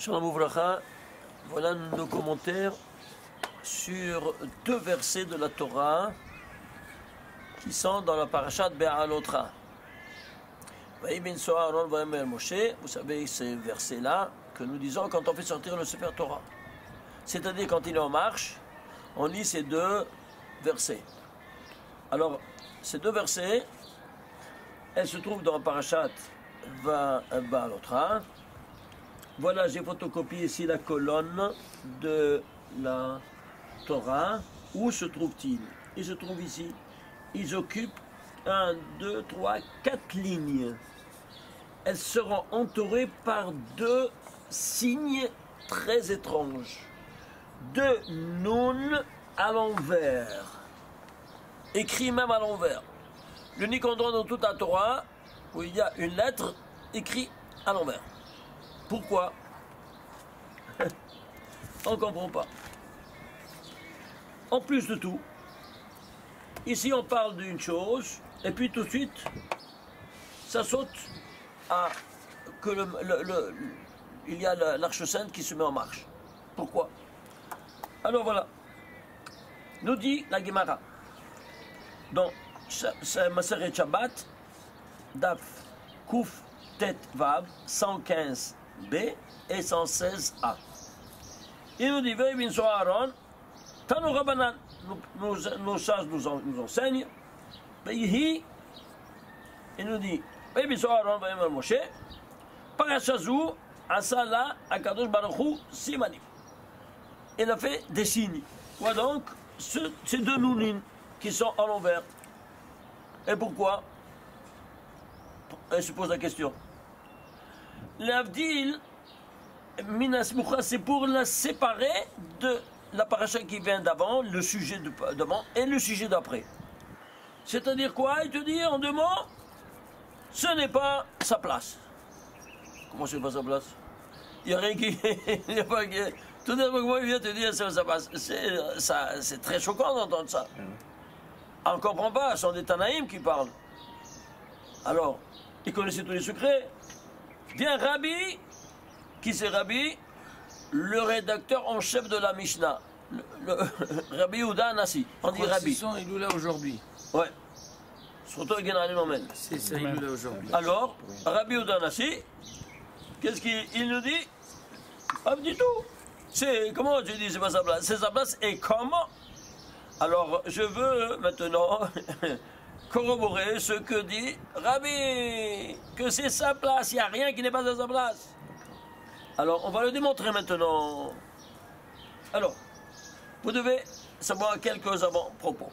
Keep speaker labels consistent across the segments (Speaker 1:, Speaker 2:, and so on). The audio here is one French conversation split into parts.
Speaker 1: Shalom Ouvracha, voilà nos commentaires sur deux versets de la Torah qui sont dans la parashat Be'alotra. Vous savez ces versets-là que nous disons quand on fait sortir le Sefer Torah. C'est-à-dire quand il est en marche, on lit ces deux versets. Alors, ces deux versets, elles se trouvent dans la parashat Be'alotra. Voilà, j'ai photocopié ici la colonne de la Torah. Où se trouve-t-il? Il se trouve ici. Ils occupent 1, 2, 3, 4 lignes. Elles seront entourées par deux signes très étranges. Deux nun à l'envers. Écrit même à l'envers. L'unique endroit dans toute la Torah où il y a une lettre écrite à l'envers. Pourquoi? On ne comprend pas. En plus de tout, ici on parle d'une chose, et puis tout de suite, ça saute à que il y a l'Arche Sainte qui se met en marche. Pourquoi? Alors voilà, nous dit la Gemara, dans Maseret Shabbat, Daf Kuf Tet Vav 115. B et 116a. Il nous dit, Ve'ibin so Aaron, Tanu Rabbanan, nos sages nous enseignent, Ve'ihi, il nous dit, Ve'ibin so Aaron, Ve'imar Moshe, Parashazou, Asala, Akadosh Baruch Simanim. Il a fait des signes. Quoi donc? Ces deux nounines qui sont à l'envers. Et pourquoi? Elle se pose la question. L'Avdil, c'est pour la séparer de la paracha qui vient d'avant, le sujet d'avant et le sujet d'après. C'est-à-dire quoi? Il te dit en deux mots, ce n'est pas sa place. Comment c'est pas sa place? Il n'y a rien qui. Il n'y a pas qui. Tout d'un coup, il vient te dire c'est sa place. C'est très choquant d'entendre ça. On ne comprend pas, ce sont des Tanaïm qui parlent. Alors, ils connaissaient tous les secrets. Vient Rabbi, qui c'est Rabbi? Le rédacteur en chef de la Mishnah. Rabbi Yehuda Anassi. On dit Rabbi.
Speaker 2: Il est là aujourd'hui.
Speaker 1: Ouais. Surtout avec Genali Nomen.
Speaker 2: C'est ça, il est là aujourd'hui.
Speaker 1: Alors, Rabbi Yehuda Anassi, qu'est-ce qu'il nous dit? Pas du tout. C'est, comment tu dis, c'est pas sa place? C'est sa place et comment? Alors, je veux maintenant corroborer ce que dit Rabbi, que c'est sa place, il n'y a rien qui n'est pas à sa place. Alors, on va le démontrer maintenant. Alors, vous devez savoir quelques avant-propos.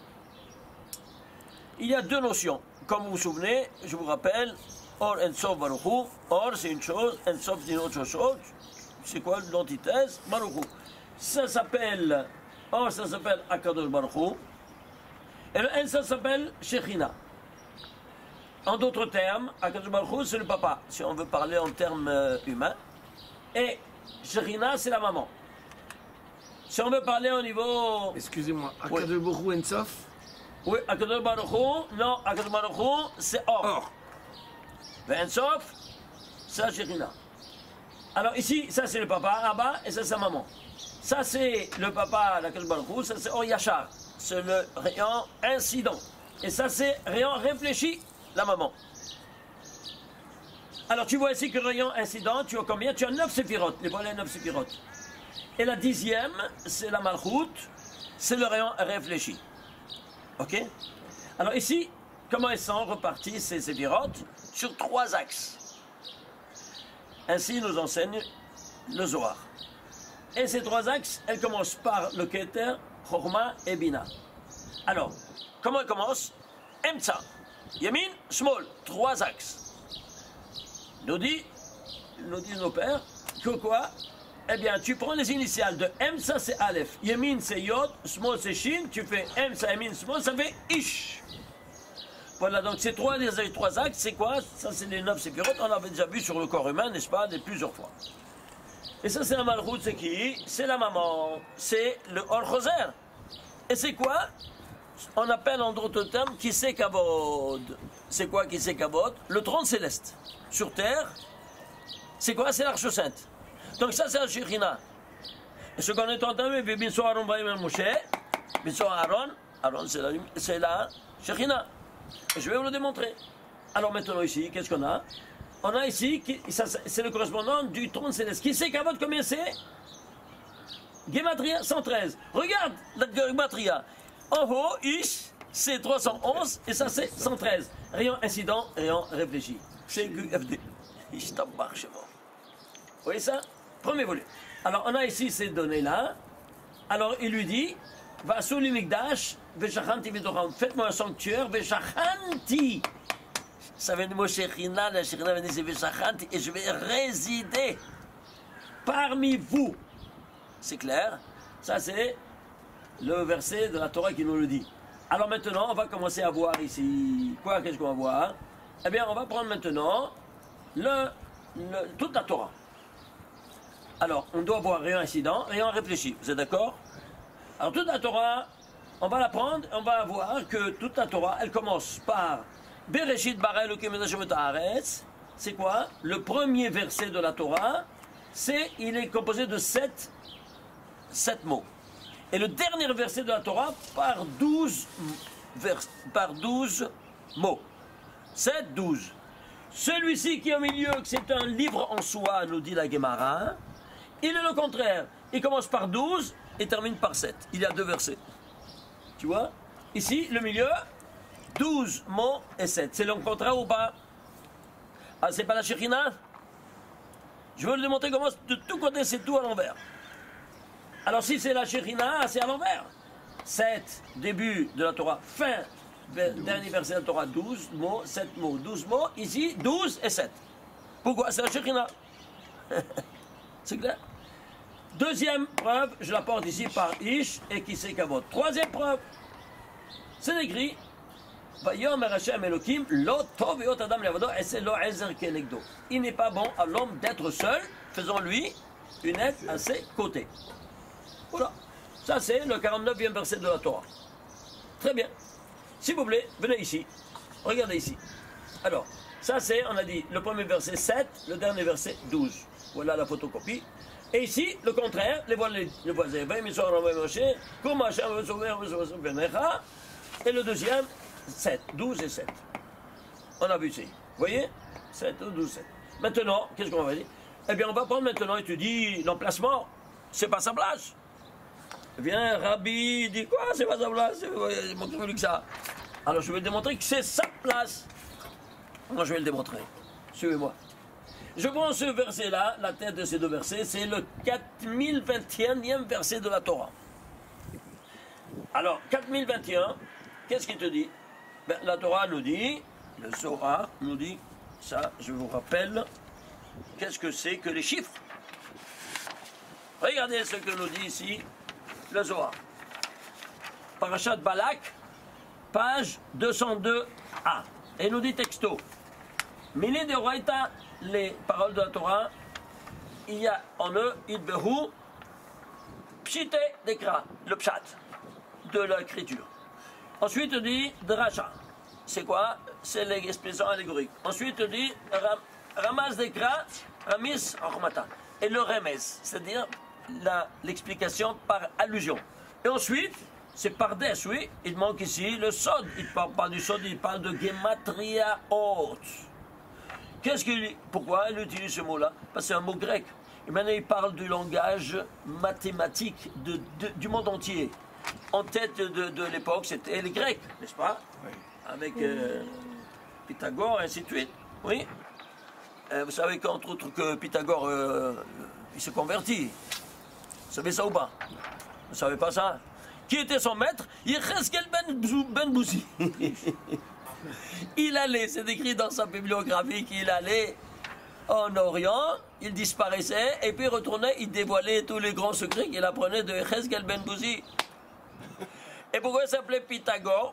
Speaker 1: Il y a deux notions. Comme vous vous souvenez, je vous rappelle, Or en Sof Baruch Hu. Or, c'est une chose, en Sof, c'est une autre chose. C'est quoi l'antithèse? Baruch Hu. Ça s'appelle, Or, ça s'appelle Akadosh Baruch Hu. Et le N, ça s'appelle Shechina. En d'autres termes, Akadosh Baruch Hu, c'est le papa, si on veut parler en termes humains. Et Shechina, c'est la maman. Si on veut parler au niveau...
Speaker 2: Excusez-moi, Akadosh Baruch Hu Ensof?
Speaker 1: Oui, Akadosh Baruch Hu, non, Akadosh Baruch Hu, c'est Or.
Speaker 2: Or.
Speaker 1: Mais Ensof, c'est la Shechina. Alors ici, ça c'est le papa, là-bas, et ça c'est la maman. Ça c'est le papa, l'Akadosh Baruch Hu, ça c'est Or Yachar. C'est le rayon incident. Et ça, c'est rayon réfléchi, la maman. Alors, tu vois ici que rayon incident, tu as combien? Tu as 9 séphirotes, les volets 9 séphirotes. Et la 10e, c'est la malchoute, c'est le rayon réfléchi. Ok? Alors ici, comment elles sont reparties, ces séphirotes? Sur 3 axes. Ainsi nous enseigne le Zohar. Et ces 3 axes, elles commencent par le Keter, Chorma et Bina. Alors, comment elle commence? Emtsa, Yamin, Shmol, 3 axes. Nous disent nos pères que quoi? Eh bien, tu prends les initiales de Emtsa, c'est Aleph, Yamin, c'est Yod, Shmol, c'est Shin, tu fais Emtsa, Yamin, Shmol, ça fait Ish. Voilà, donc ces 3 axes, c'est quoi? Ça, c'est les 9 séphirotes, on l'avait déjà vu sur le corps humain, n'est-ce pas, plusieurs fois. Et ça, c'est la malchoute, c'est qui? C'est la maman, c'est le Or Choser. Et c'est quoi? On appelle en d'autres termes Kisei Kavod. C'est quoi Kisei Kavod? Le trône céleste. Sur terre, c'est quoi? C'est l'Arche Sainte. Donc ça c'est la Shekhinah. Et ce qu'on est entendu, bien sûr Aaron va Moshe, bien sûr Aaron c'est la Shekhinah. Et je vais vous le démontrer. Alors maintenant ici, qu'est-ce qu'on a? On a ici, c'est le correspondant du trône céleste. Qui sait qu'à votre combien c'est? Gematria 113. Regarde la Gematria. En haut, Ish, c'est 311 et ça c'est 113. Rayon incident, rayon réfléchi. C'est QFD. Ish tabar chez moi. Vous voyez ça? Premier volet. Alors on a ici ces données-là. Alors il lui dit, va sous l'imigdash, veshachanti vidoram. Faites-moi un sanctuaire, veshachanti. Ça vient de mot Shekhinah, la Shekhinah vient de dire veshachanti, et je vais résider parmi vous. C'est clair? Ça c'est le verset de la Torah qui nous le dit. Alors maintenant, on va commencer à voir ici. Quoi, qu'est-ce qu'on va voir? Eh bien, on va prendre maintenant toute la Torah. Alors, on doit voir rien incident, rien réfléchi. Vous êtes d'accord? Alors, toute la Torah, on va la prendre, on va voir que toute la Torah, elle commence par Bereshit bara Elokim et Hashem et haaretz. C'est quoi? Le premier verset de la Torah, il est composé de 7 mots. Et le dernier verset de la Torah par 12 mots. 7, 12. Celui-ci qui est au milieu, que c'est un livre en soi, nous dit la Gemara, il est le contraire. Il commence par 12 et termine par 7. Il y a 2 versets. Tu vois? Ici, le milieu, 12 mots et 7. C'est le contraire ou pas? Ah, c'est pas la Shekhinah? Je veux le démontrer comment de tous côtés c'est tout à l'envers. Alors si c'est la Shekhinah, c'est à l'envers. 7, début de la Torah, fin, dernier verset de la Torah, 12 mots, 7 mots, 12 mots. Ici, 12 et 7. Pourquoi? C'est la Shekhinah. C'est clair? Deuxième preuve, je la porte ici par Ish et qui c'est Kavod. Troisième preuve, c'est écrit Vayom Hashem Elokim lo tov ve'ot adam le'avado et c'est lo ezer kenegdo. Il n'est pas bon à l'homme d'être seul, faisons-lui une aide à ses côtés. Voilà, ça c'est le 49e verset de la Torah. Très bien. S'il vous plaît, venez ici. Regardez ici. Alors, ça c'est, on a dit, le premier verset 7, le dernier verset 12. Voilà la photocopie. Et ici, le contraire, les voisins. Et le deuxième, 7, 12 et 7. On a vu ici. Vous voyez? 7, 12, 7. Maintenant, qu'est-ce qu'on va dire? Eh bien, on va prendre maintenant, et tu dis, l'emplacement, c'est pas sa place. Eh bien, Rabbi dit quoi? C'est pas sa place, c'est plus que ça. Alors, je vais démontrer que c'est sa place. Moi, je vais le démontrer. Suivez-moi. Je prends ce verset-là, la tête de ces deux versets, c'est le 4021e verset de la Torah. Alors, 4021, qu'est-ce qu'il te dit? Ben, la Torah nous dit, le Zohar nous dit, ça, je vous rappelle, qu'est-ce que c'est que les chiffres? Regardez ce que nous dit ici le Zohar. Parashat Balak, page 202a. Et il nous dit texto. Mini de Oraita, les paroles de la Torah, il y a en eux, Idbehu, Pshite Dekra, le Pshat de l'écriture. Ensuite, il dit Dracha. C'est quoi? C'est l'expression allégorique. Ensuite, il dit Ramaz Dekra, Ramis Ormata. Et le Remez, c'est-à-dire l'explication par allusion. Et ensuite, c'est par des, oui, il manque ici le Sod. Il ne parle pas du Sod, il parle de Gematria haute. Pourquoi il utilise ce mot-là? Parce que c'est un mot grec. Et maintenant, il parle du langage mathématique du monde entier. En tête de l'époque, c'était les Grecs, n'est-ce pas? Oui. Avec Pythagore, et ainsi de suite. Oui. Vous savez qu'entre autres que Pythagore, il se convertit. Vous savez ça ou pas? Vous ne savez pas ça? Qui était son maître? Yecheskel ben Bouzi. Il allait, c'est écrit dans sa bibliographie qu'il allait en Orient, il disparaissait, et puis il retournait, il dévoilait tous les grands secrets qu'il apprenait de Yecheskel ben Bouzi. Et pourquoi il s'appelait Pythagore?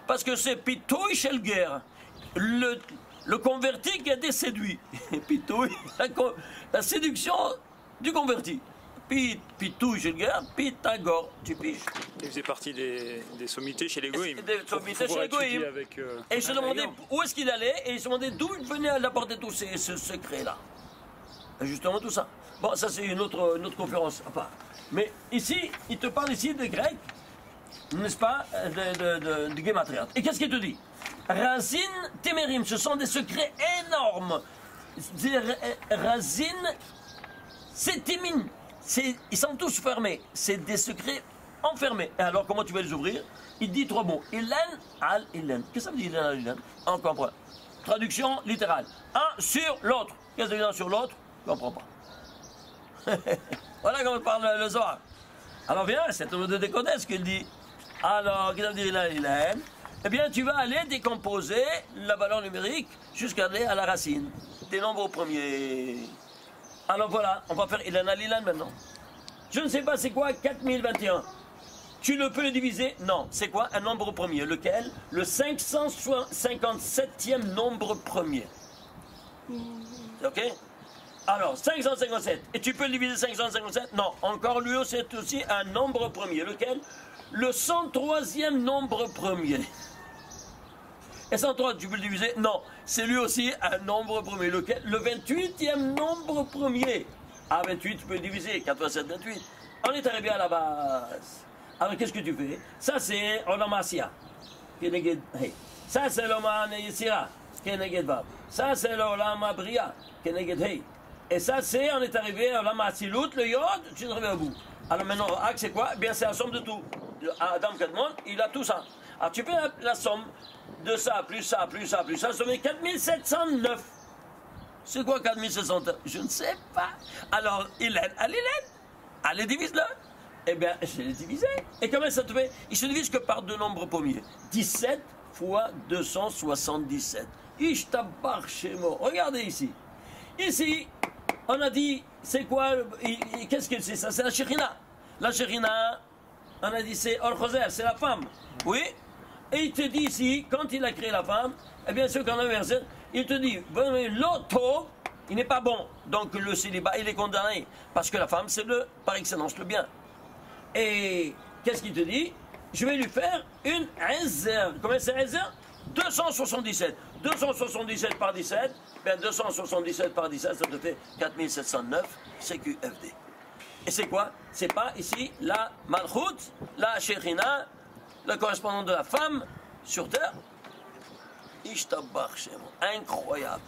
Speaker 1: Parce que c'est Pitouy Shelger, le converti qui a été séduit. Pitouy, la séduction du converti. Pitouy Shelger, Pythagore, tu piges.
Speaker 3: Il faisait partie des sommités chez les Goïms.
Speaker 1: Des sommités chez les Goïms. Et il se demandait où est-ce qu'il allait, et il se demandait d'où il venait à apporter tous ces secrets-là. Justement tout ça. Bon, ça c'est une autre conférence à part. Mais ici, il te parle ici de grec, n'est-ce pas, de Gematria. Et qu'est-ce qu'il te dit? Racine, Témérim, ce sont des secrets énormes. Racine, c'est Témine. Ils sont tous fermés. C'est des secrets enfermés. Et alors, comment tu vas les ouvrir? Il dit trois mots. Ilan al Ilan. Qu'est-ce que ça veut dire Ilan al Ilan? On comprend. Traduction littérale. Un sur l'autre. Qu'est-ce que ça veut dire sur l'autre? Je ne comprends pas. Voilà comment parle le Zohar. Alors viens, c'est au de décoder ce qu'il dit. Alors, qu'est-ce que ça veut dire Ilan al Ilan? Eh bien, tu vas aller décomposer la valeur numérique jusqu'à aller à la racine. Des nombres au premier. Alors voilà, on va faire Ilan al Ilan maintenant. Je ne sais pas c'est quoi 4021. Tu ne peux le diviser? Non. C'est quoi un nombre premier? Lequel? Le 557e nombre premier. Ok? Alors, 557. Et tu peux le diviser 557? Non. Encore lui, c'est aussi un nombre premier. Lequel? Le 103e nombre premier. Et 103, tu peux le diviser? Non. C'est lui aussi un nombre premier. Lequel? Le 28e nombre premier. Ah, 28, tu peux le diviser. 87, 28. On est arrivé à la base. Alors, qu'est-ce que tu fais? Ça, c'est Olam Asiya. Ça, c'est l'Olam Yesira. Ça, c'est l'Olam Abriya. Et ça, c'est, on est arrivé à l'Olam Asilut, le Yod, tu es arrivé au bout. Alors maintenant, Ak, c'est quoi? Eh bien, c'est la somme de tout. Adam Kadmon, il a tout ça. Alors, tu fais la somme de ça, plus ça, plus ça, plus ça, ça fait 4709. C'est quoi 4709? Je ne sais pas. Alors, Ilan, allez, divise-le. Eh bien, je l'ai divisé. Et comment ça te fait? Il se divise que par deux nombres premiers. 17 fois 277. Ishtabar Shemo. Regardez ici. Ici, on a dit, c'est quoi? Qu'est-ce que c'est ça? C'est la Shekhinah. La Shekhinah, on a dit, c'est Or-Choser, c'est la femme. Oui? Et il te dit ici, quand il a créé la femme, eh bien, ce qu'on a versé, il te dit, l'auto, il n'est pas bon. Donc le célibat, il est condamné. Parce que la femme, c'est par excellence le bien. Et qu'est-ce qu'il te dit? Je vais lui faire une réserve. Combien c'est réserve? 277. 277 par 17, bien 277 par 17, ça te fait 4709 CQFD. Et c'est quoi? C'est pas ici la Malchut, la Shekhinah, la correspondante de la femme sur terre? Ishtabach Shemo. Incroyable.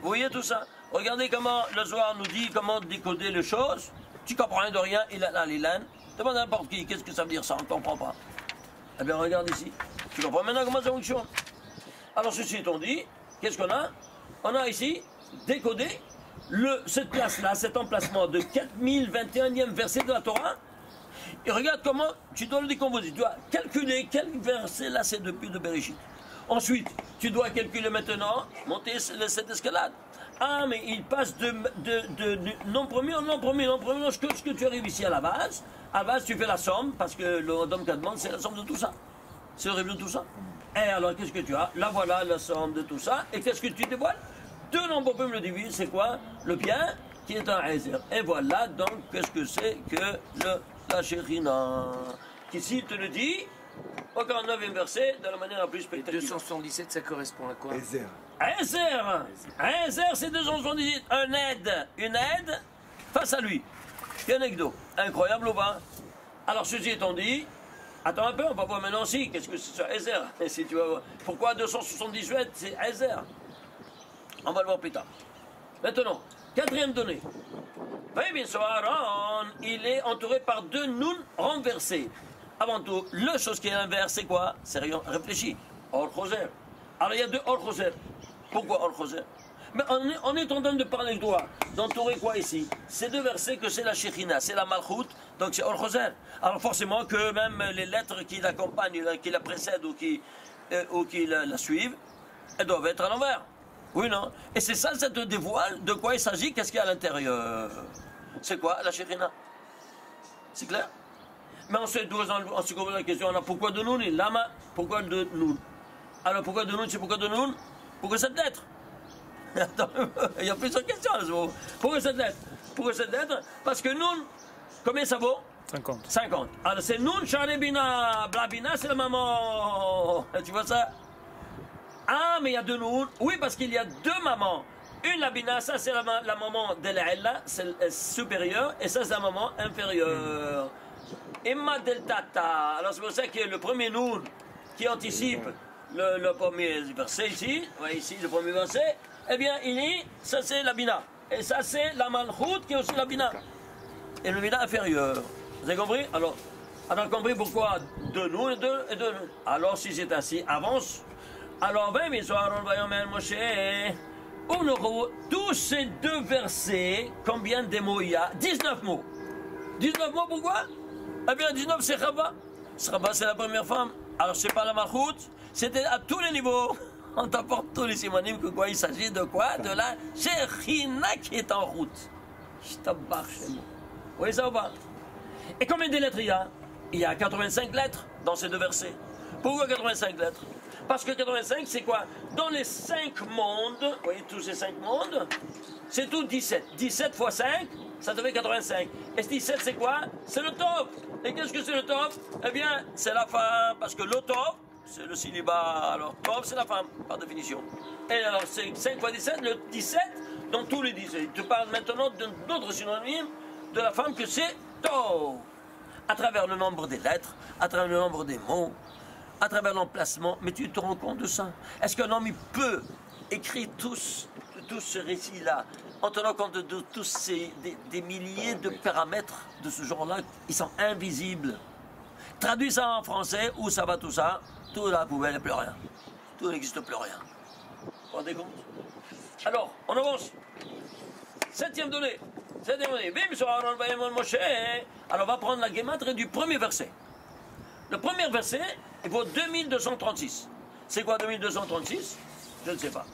Speaker 1: Vous voyez tout ça? Regardez comment le Zohar nous dit comment décoder les choses. Tu comprends rien de rien, Ilan al Ilan. Demande à n'importe qui, qu'est-ce que ça veut dire ça? On ne comprend pas. Eh bien, regarde ici. Tu comprends maintenant comment ça fonctionne? Alors, ceci étant dit, qu'est-ce qu'on a? On a ici décodé cette place-là, cet emplacement de 4021e verset de la Torah. Et regarde comment tu dois le décomposer. Tu dois calculer quel verset là c'est depuis le Bereshit. Ensuite, tu dois calculer maintenant, monter cette escalade. Ah, mais il passe de non premier en non premier, non premier, lorsque tu arrives ici à la base, tu fais la somme, parce que le Dom Kadmon, c'est la somme de tout ça. C'est le rêve de tout ça. Et alors, qu'est-ce que tu as? Là, voilà la somme de tout ça. Et qu'est-ce que tu dévoiles? Deux nombres premiers le divisent, c'est quoi? Le bien, qui est un réserve. Et voilà, donc, qu'est-ce que c'est que la Shekhinah? Qu'ici, il te le dit, au 49e verset, de la manière la plus spectaculaire.
Speaker 2: 277, ça correspond à quoi?
Speaker 4: Ezer.
Speaker 1: Ezer, c'est 278. Une aide face à lui. Kenegdo. Incroyable ou pas? Alors, ceci étant dit, attends un peu, on va voir maintenant aussi. Qu'est-ce que c'est ça? Ezer. Si tu vas voir. Pourquoi 278, c'est Ezer? On va le voir plus tard. Maintenant, quatrième donnée. Oui, bien sûr, Aaron, il est entouré par deux nouns renversés. Avant tout, la chose qui est inverse, c'est quoi? C'est rien, réfléchis. Or-Choser. Alors, il y a deux Or-Choser. Pourquoi Or-Choser? Mais on est en train de parler de toi. D'entourer quoi ici? Ces deux versets que c'est la Shekhinah, c'est la Malchut, donc c'est Or-Choser. Alors, forcément que même les lettres qui l'accompagnent, qui la précèdent ou qui la suivent, elles doivent être à l'envers. Oui, non? Et c'est ça, ça te dévoile de quoi il s'agit, qu'est-ce qu'il y a à l'intérieur? C'est quoi la Shekhinah? C'est clair? Mais ensuite, on se pose la question, alors pourquoi de Noun? Lama, pourquoi de Noun? Alors pourquoi de Noun? C'est pourquoi de Noun? Pourquoi cette lettre? Attends, il y a plusieurs questions à ce moment. Pourquoi cette lettre? Pourquoi cette lettre? Parce que Noun, combien ça vaut?
Speaker 3: 50.
Speaker 1: 50. Alors c'est Noun, Sharebina, Blabina, c'est la maman. Tu vois ça? Ah, mais il y a deux Noun. Oui, parce qu'il y a deux mamans. une labina, ça c'est la maman de la c'est le supérieur, et ça c'est la maman inférieure. Imma del tata, alors c'est pour ça que le premier noun qui anticipe le premier verset ici, ouais, ici le premier verset, eh bien il dit, ça c'est la bina, et ça c'est la malchoute qui est aussi la bina, et le bina inférieur. Vous avez compris? Alors, on a compris pourquoi deux noun et deux noun. Alors si c'est ainsi, avance. Alors, on aura tous ces deux versets, combien de mots il y a? 19 mots. 19 mots, pourquoi? Eh bien, 19 c'est Chava. Chava c'est la première femme. Alors, c'est pas la Malchout, c'était à tous les niveaux. On t'apporte tous les simonymes que quoi il s'agit de quoi? De la Shechina qui est en route. Je t'embarque chez moi. Vous voyez ça ou pas? Et combien de lettres il y a? Il y a 85 lettres dans ces deux versets. Pourquoi 85 lettres? Parce que 85, c'est quoi? Dans les 5 mondes, vous voyez tous ces 5 mondes, c'est tout 17. 17 fois 5, ça te fait 85. Et ce 17, c'est quoi? C'est le top. Et qu'est-ce que c'est le top? Eh bien, c'est la femme. Parce que le top, c'est le célibat. Alors, top, c'est la femme, par définition. Et alors, c'est 5 fois 17, le 17, dans tous les 17. Tu parles maintenant d'un autre synonyme de la femme que c'est top. À travers le nombre des lettres, à travers le nombre des mots, à travers l'emplacement, mais tu te rends compte de ça? Est-ce qu'un homme il peut écrire tout ce récit-là en tenant compte de tous ces des milliers de paramètres de ce genre-là? Ils sont invisibles. Traduis ça en français, où ça va tout ça? Tout à la poubelle et plus rien. Tout n'existe plus rien. Vous vous rendez compte? Alors, on avance. Septième donnée. Septième donnée. Alors, on va prendre la guématre du premier verset. Le premier verset, il vaut 2236. C'est quoi 2236? Je ne sais pas.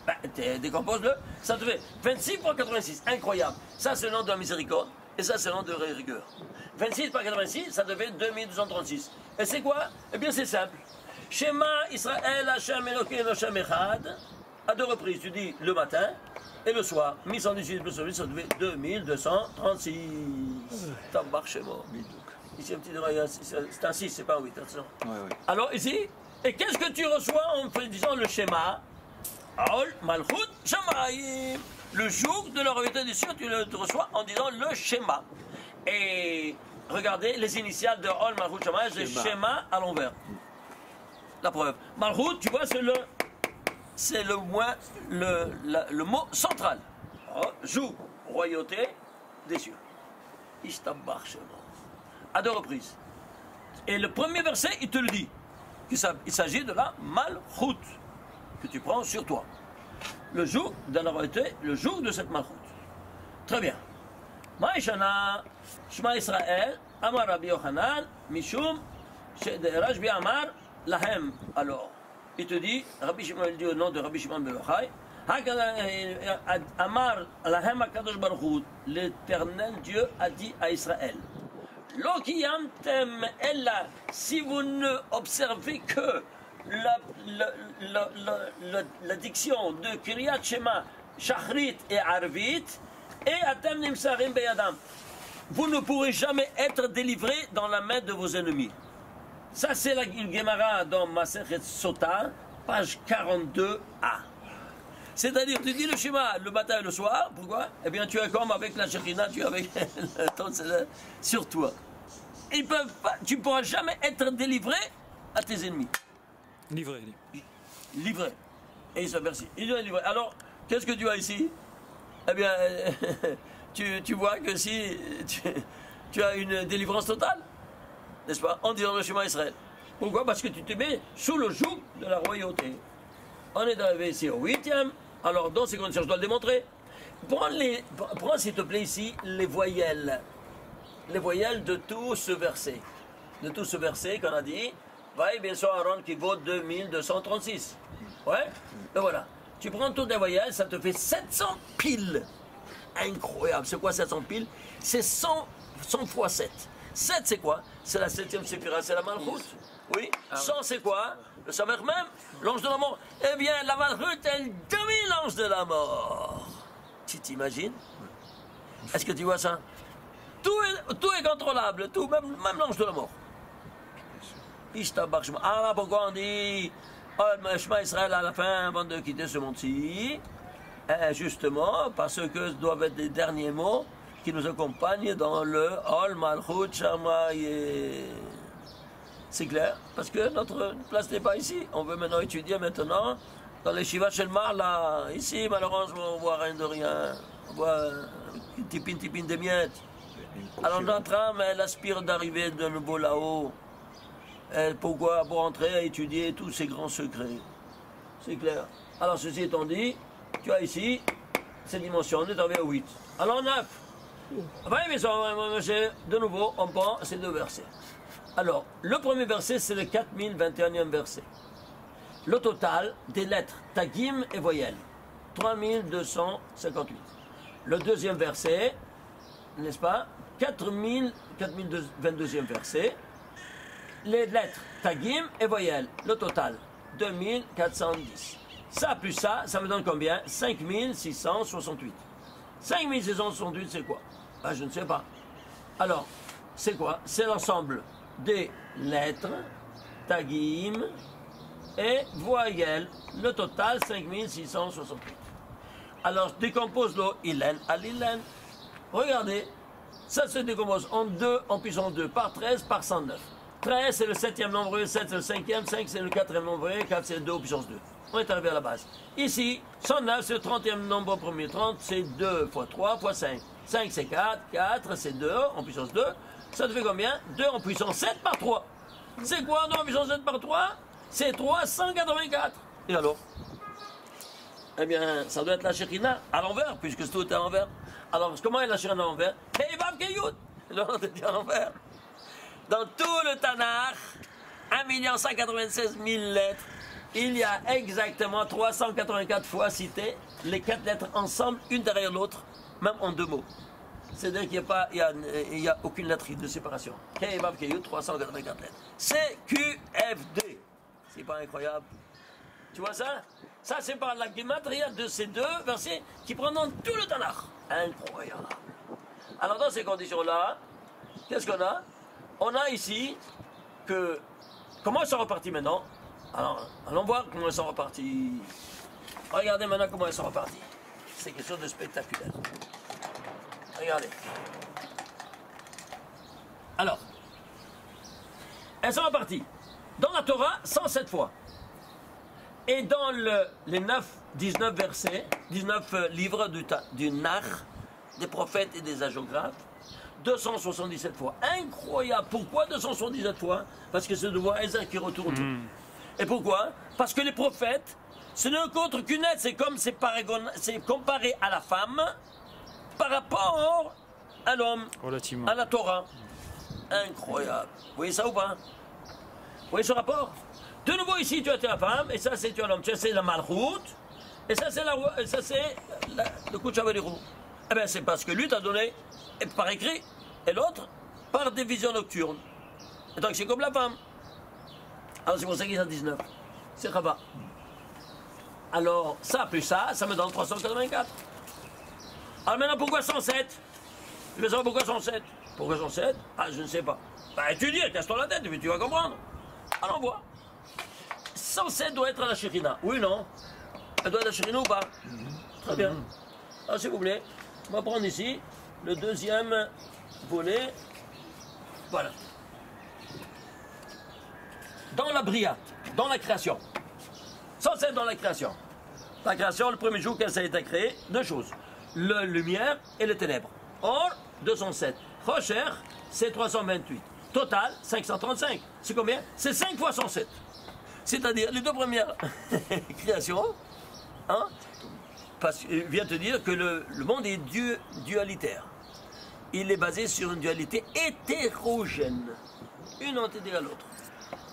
Speaker 1: Ben, décompose-le. Ça te fait 26 par 86. Incroyable. Ça, c'est le nom de la miséricorde. Et ça, c'est le nom de la rigueur. 26 par 86, ça te fait 2236. Et c'est quoi? Eh bien, c'est simple. Shema Israël Hashem Elokeinu Hashem Echad. À deux reprises, tu dis le matin et le soir. 1118 plus 8, ça te fait 2236. Tabar Shema. Ici, un petit détail, c'est un 6, c'est pas un 8, attention.
Speaker 4: Ouais, ouais.
Speaker 1: Alors, ici, et qu'est-ce que tu reçois en disant le schéma? Aol, Malchut, Shamayim. Le jour de la royauté des cieux, tu le reçois en disant le schéma. Et regardez, les initiales de Aol, Malchut, Shamayim, c'est schéma à l'envers. La preuve. Malchut, tu vois, c'est le mot central. Oh, joug, royauté des cieux. Ishtabar Shema. À deux reprises. Et le premier verset, il te le dit. Il s'agit de la malchoute que tu prends sur toi. Le jour de la royauté, le jour de cette malchoute. Très bien. Maïshana, Shema Israël, Amar Rabbi Yochanan, Mishum, Rajbi Amar, Lahem. Alors, il te dit, Rabbi Shimon, il dit au nom de Rabbi Shimon ben Yochai, Amar Lahem Akadosh Baruch Hu, l'Éternel Dieu a dit à Israël. Si vous ne observez que la diction de Kiryat Shema, Shachrit et Arvit, et Atem Nimsarim Beyadam, vous ne pourrez jamais être délivré dans la main de vos ennemis. Ça, c'est la Gemara dans Masechet Sota, page 42a. C'est-à-dire, tu dis le schéma le matin et le soir, pourquoi? Eh bien, tu es comme avec la Shekhinah, tu es avec sur toi. Tu ne pourras jamais être délivré à tes ennemis.
Speaker 3: Livré.
Speaker 1: Livré. Et il se merci. Il est livré. Alors, qu'est-ce que tu as ici? Eh bien, tu vois que si tu as une délivrance totale, n'est-ce pas, en disant le schéma Israël. Pourquoi? Parce que tu te mets sous le joug de la royauté. On est arrivé ici au 8e. Alors, dans ces conditions, je dois le démontrer. Prends s'il te plaît ici les voyelles. Les voyelles de tout ce verset. De tout ce verset qu'on a dit. Vaï bien sûr Aaron qui vaut 2236. Ouais? Et voilà. Tu prends toutes les voyelles, ça te fait 700 piles. Incroyable. C'est quoi 700 piles? C'est 100 fois 7. 7 c'est quoi? C'est la 7e séphira, c'est la Malchut. Oui. 100 c'est quoi? Le Samer même, l'ange de la mort. Eh bien, la Malchut, elle domine l'ange de la mort. Tu t'imagines? Est-ce que tu vois ça? Tout est contrôlable, tout, même l'ange de la mort. Ah là, pourquoi on dit Shema Israël à la fin, avant de quitter ce monde-ci? Justement, parce que ce doivent être les derniers mots qui nous accompagnent dans le Ol Malchut Shamaye. C'est clair, parce que notre place n'est pas ici. On veut maintenant étudier maintenant dans les Shiva Shelmar, là. Ici, malheureusement, on voit rien de rien. On voit tipin de miettes. Alors notre âme, elle aspire d'arriver de nouveau là-haut. Pourquoi? Pour entrer à étudier tous ces grands secrets. C'est clair. Alors ceci étant dit, tu as ici ces dimensions, on est arrivé au 8. Alors 9. De nouveau, on prend ces deux versets. Alors, le premier verset, c'est le 4021e verset. Le total des lettres tagim et voyelles, 3258. Le deuxième verset, n'est-ce pas, 4022e verset. Les lettres tagim et voyelles, le total, 2410. Ça plus ça, ça me donne combien? 5668. 5668, c'est quoi? Ah, je ne sais pas. Alors, c'est quoi? C'est l'ensemble des lettres, tagim et voyelles. Le total, 5668. Alors, je décompose le ilen à l'ilen. Regardez, ça se décompose en 2, en puissance 2, par 13, par 109. 13, c'est le 7e nombre, 7, c'est le 5e, 5, c'est le 4e nombre, 4, c'est le 2 au puissance 2. On est arrivé à la base. Ici, 109, c'est le 30e nombre premier. 30, c'est 2 fois 3 fois 5. 5, c'est 4. 4, c'est 2 en puissance 2. Ça te fait combien? 2 en puissance 7 par 3. C'est quoi 2 en puissance 7 par 3? C'est 384. Et alors? Eh bien, ça doit être la Shekhina à l'envers, puisque tout est à l'envers. Alors, comment est la Shekhina à l'envers? Keivav Keyut. Là, on te dit à l'envers. Dans tout le Tanakh, 1 196 000 lettres, il y a exactement 384 fois cité les 4 lettres ensemble, une derrière l'autre, même en 2 mots. C'est-à-dire qu'il n'y a aucune lettre de séparation. Keivav Keyut, 384 lettres. CQFD. C'est pas incroyable? Tu vois ça? Ça, c'est par la gematria de ces deux versets qui prennent dans tout le Tanakh. Incroyable. Alors, dans ces conditions-là, qu'est-ce qu'on a? On a ici que... Comment ils sont repartis maintenant? Alors, allons voir comment ils sont repartis. Regardez maintenant comment ils sont repartis. C'est quelque chose de spectaculaire. Regardez. Alors, elles sont reparties. Dans la Torah, 107 fois. Et dans les 19 versets, 19 livres du Nach, des prophètes et des hagiographes, 277 fois. Incroyable. Pourquoi 277 fois? Parce que c'est de voir Ezra qui retourne. Et pourquoi? Parce que les prophètes, ce n'est qu'autre qu'une aide. C'est comme c'est comparé à la femme par rapport à l'homme, à la Torah. Incroyable. Vous voyez ça ou pas? Vous voyez ce rapport? De nouveau ici, tu as la femme, et ça c'est l'homme. Tu as la malchoute, et ça c'est le Kouchaveliru. Eh bien c'est parce que lui t'a donné par écrit, et l'autre par des visions nocturnes. Et donc c'est comme la femme. Alors c'est pour ça qu'il y a 19. C'est Chava. Alors ça plus ça me donne 384. Alors maintenant pourquoi 107? Je veux savoir pourquoi 107. Pourquoi 107? Ah je ne sais pas. Bah étudie, casse-toi la tête, mais tu vas comprendre. Alors on voit. 107 doit être à la Shekhina. Oui ou non? Elle doit être à la Shekhina ou pas? Très bien. Alors s'il vous plaît, on va prendre ici le deuxième volet. Voilà. Dans la Bria, dans la création. 107 dans la création. La création, le premier jour qu'elle a été créée, 2 choses. La lumière et les ténèbres. Or, 207. Rocher, c'est 328. Total, 535. C'est combien? C'est 5 fois 107. C'est-à-dire, les 2 premières créations, hein, vient te dire que le monde est dualitaire. Il est basé sur une dualité hétérogène. Une entité à l'autre.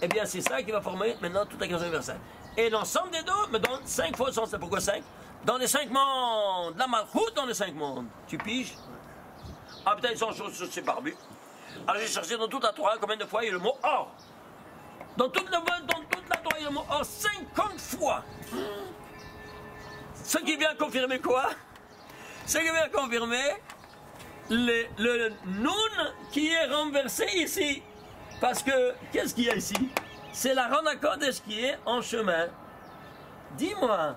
Speaker 1: Eh bien, c'est ça qui va former maintenant toute la création universelle. Et l'ensemble des deux me donne 5 fois 107. Pourquoi 5? Dans les 5 mondes. La malchoute dans les 5 mondes. Tu piges? Ah, peut-être ils sont choses, c'est barbu. Alors j'ai cherché dans toute la Torah combien de fois il y a le mot or. Dans toute la Torah, il y a le mot or 50 fois. Ce qui vient confirmer quoi? Ce qui vient confirmer le nun qui est renversé ici. Parce que, qu'est-ce qu'il y a ici? C'est la Rana Kodesh qui est en chemin. Dis-moi,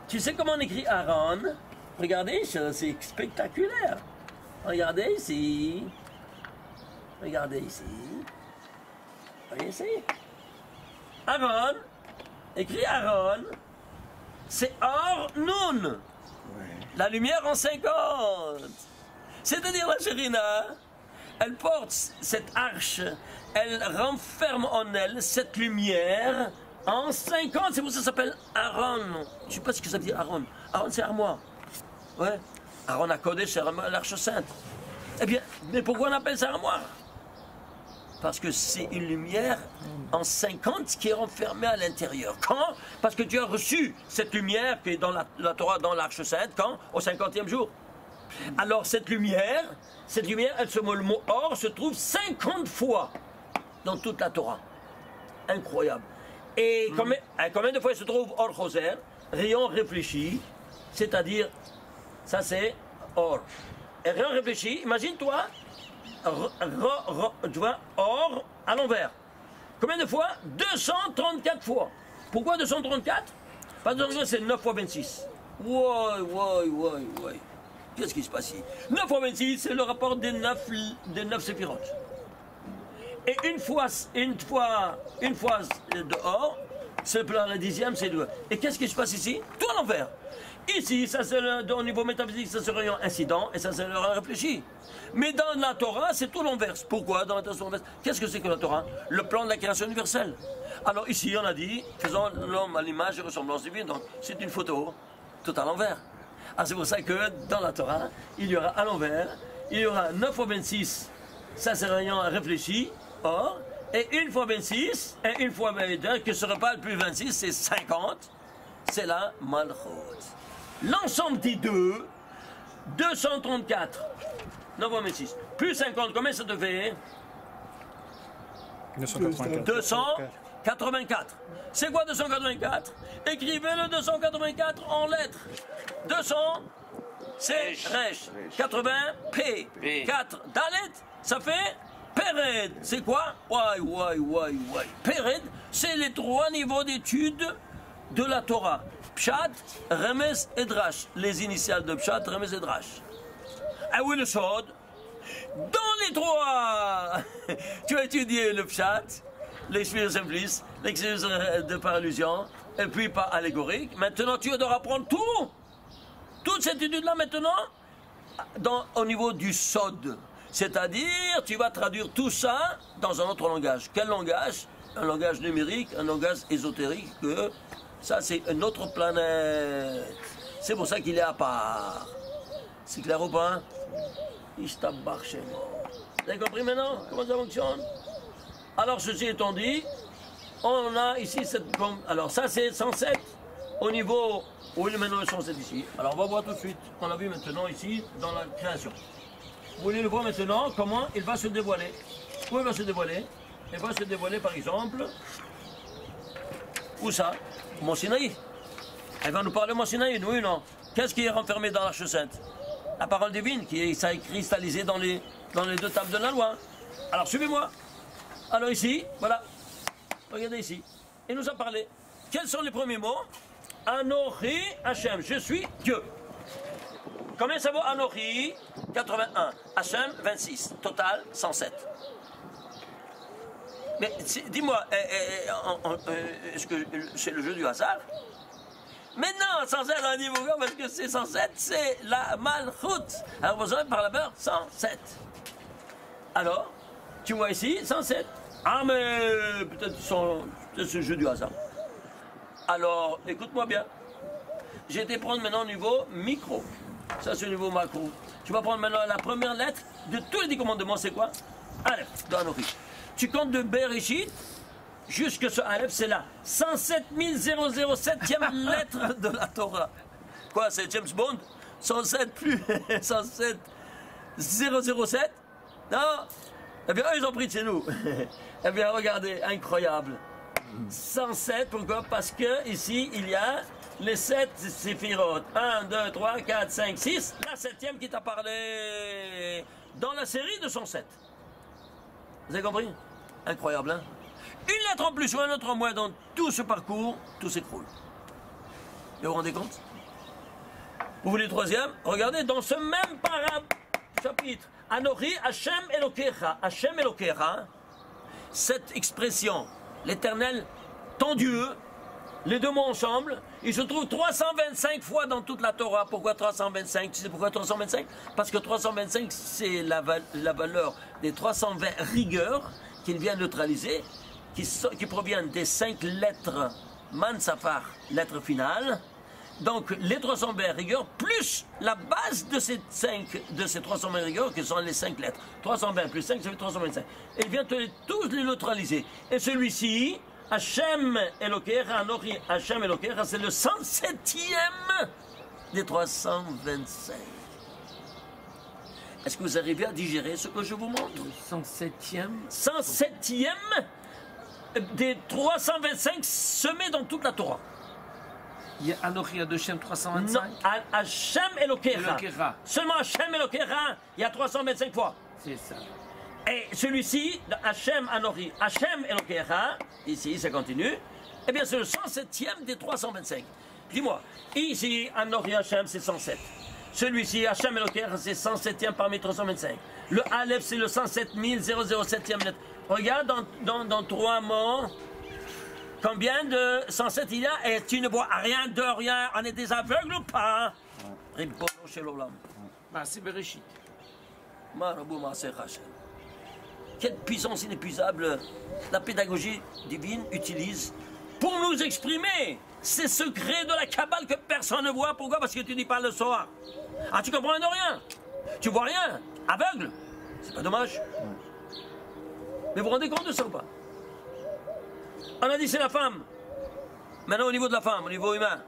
Speaker 1: Tu sais comment on écrit Aaron? Regardez, c'est spectaculaire. Regardez ici. Regardez ici. Regardez ici. Aaron, écrit Aaron, c'est Or Nun. La lumière en 50. C'est-à-dire la Shérina, elle porte cette arche, elle renferme en elle cette lumière en 50. C'est pour ça que ça s'appelle Aaron. Je ne sais pas ce que ça veut dire Aaron. Aaron, c'est armoire. Ouais. Aaron à Kodesh, c'est l'arche sainte. Eh bien, mais pourquoi on appelle ça armoire? Parce que c'est une lumière en 50 qui est renfermée à l'intérieur. Quand? Parce que tu as reçu cette lumière qui est dans la Torah, dans l'arche sainte, quand? Au 50e jour. Alors cette lumière, le mot or se trouve 50 fois dans toute la Torah. Incroyable. Et combien de fois il se trouve or choser, rayon réfléchi, c'est-à-dire, ça c'est or. Et rayon réfléchi, imagine-toi, tu vois, or à l'envers. Combien de fois? 234 fois. Pourquoi 234? Parce que c'est 9 fois 26. Ouais. Qu'est-ce qui se passe ici? 9 fois 26, c'est le rapport des 9 séphirotes. Et une fois dehors, c'est la 10e, c'est 2. Et qu'est-ce qui se passe ici? Tout à l'envers. Ici, ça c'est au niveau métaphysique, ça c'est le rayon incident, et ça c'est le rayon réfléchi. Mais dans la Torah, c'est tout l'inverse. Pourquoi dans la Torah? Qu'est-ce que c'est que la Torah? Le plan de la création universelle. Alors ici, on a dit, faisons l'homme à l'image et ressemblance divine. Donc c'est une photo, tout à l'envers. Ah, c'est pour ça que dans la Torah, il y aura à l'envers, il y aura 9 fois 26, ça c'est le rayon réfléchi, or, et 1 fois 26, et 1 fois 22, que ce repas le plus 26, c'est 50, c'est la Malchut. L'ensemble des deux, 234, 9 fois 26, plus 50, combien ça te fait? 284. C'est quoi 284? Écrivez le 284 en lettres. 200, c'est Resh. 80, P. 4, Dalet, ça fait Pered. C'est quoi? Ouais. Pered, c'est les 3 niveaux d'études de la Torah. Pshat, Remez et Drash. Les initiales de Pshat, Remez et Drash. Ah oui, le Sod. Dans les 3, tu as étudié le Pshat, l'expérience simplis, l'expérience de par allusion, et puis par allégorique. Maintenant, tu dois apprendre tout. Toute cette étude-là, maintenant, au niveau du Sod. C'est-à-dire, tu vas traduire tout ça dans un autre langage. Quel langage? Un langage numérique, un langage ésotérique, que ça, c'est une autre planète. C'est pour ça qu'il est à part. C'est clair ou pas? Vous avez compris maintenant comment ça fonctionne? Alors, ceci étant dit, on a ici cette... Alors, ça, c'est 107 au niveau... Où est maintenant le 107 ici? Alors, on va voir tout de suite. On l'a vu maintenant ici, dans la création. Vous voulez le voir maintenant, comment il va se dévoiler? Où il va se dévoiler? Il va se dévoiler, par exemple... Où ça? Mont Sinaï. Elle va nous parler de Mont Sinaï, oui ou non? Qu'est-ce qui est renfermé dans l'Arche Sainte? La parole divine, qui est cristallisée dans les 2 tables de la loi. Alors, suivez-moi. Alors ici, voilà. Regardez ici. Il nous a parlé. Quels sont les premiers mots? Anochi Hachem. Je suis Dieu. Combien ça vaut Anochi? 81. Hachem, 26. Total, 107. Mais dis-moi, est-ce que c'est le jeu du hasard? Mais non, 107 à un niveau grand, parce que c'est 107, c'est la Malchut. Alors vous savez par la beurre, 107. Alors, tu vois ici, 107. Ah mais peut-être c'est le jeu du hasard. Alors, écoute-moi bien. J'ai été prendre maintenant au niveau micro. Ça c'est au niveau macro. Tu vas prendre maintenant la première lettre de tous les 10 commandements, c'est quoi? Aleph, dans Anochi. Tu comptes de Bereshit jusque ce Aleph, c'est la 107 007e lettre de la Torah. Quoi, c'est James Bond? 107 plus 107 007? Non? Eh bien, eux, ils ont pris de chez nous. Eh bien, regardez, incroyable. 107, pourquoi? Parce que ici, il y a les 7 séphirotes. 1, 2, 3, 4, 5, 6. La 7e qui t'a parlé dans la série de 107. Vous avez compris? Incroyable, hein? Une lettre en plus ou une autre en moins dans tout ce parcours, tout s'écroule. Et vous vous rendez compte? Vous voulez le troisième? Regardez dans ce même chapitre. Anochi Hashem Elokecha. Hashem Elokecha, cette expression, l'éternel, ton Dieu, les deux mots ensemble, ils se trouvent 325 fois dans toute la Torah. Pourquoi 325? Tu sais pourquoi 325? Parce que 325, c'est la valeur des 320 rigueurs qu'il vient neutraliser, qui proviennent des 5 lettres Man Safar, lettre finale. Donc les 320 rigueurs plus la base de ces 320 rigueurs qui sont les 5 lettres. 320 plus 5, ça fait 325. Et il vient tous les neutraliser. Et celui-ci, Hashem Elokecha, Anochi Hashem Elokecha, c'est le 107e des 325. Est-ce que vous arrivez à digérer ce que je vous montre?
Speaker 2: Le 107e
Speaker 1: 107e des 325 semés dans toute la Torah.
Speaker 2: Il y a Anochi Adoshem 325.
Speaker 1: Non, Hashem Elokecha.
Speaker 2: Elokecha.
Speaker 1: Seulement Hashem Elokecha, il y a 325 fois.
Speaker 2: C'est ça.
Speaker 1: Et celui-ci, Hashem Anochi, Hashem Elokecha, ici, ça continue, eh bien c'est le 107e des 325. Dis-moi, ici, Anochi Hashem, c'est 107. Celui-ci, Hashem Elokecha, c'est 107e parmi 325. Le Aleph, c'est le 107 007e lettre. Regarde dans 3 mots. Combien de 107 il y a? Et tu ne vois rien de rien. On est des aveugles ou pas? Ribono shel olam.
Speaker 2: C'est Bereshit.
Speaker 1: Marabou Maaseh Hashem. Quelle puissance inépuisable la pédagogie divine utilise pour nous exprimer ces secrets de la Kabbale que personne ne voit. Pourquoi? Parce que tu dis pas le soir. Ah, tu comprends de rien. Tu vois rien. Aveugle. C'est pas dommage. Mais vous vous rendez compte de ça ou pas? On a dit c'est la femme. Maintenant au niveau de la femme, au niveau humain.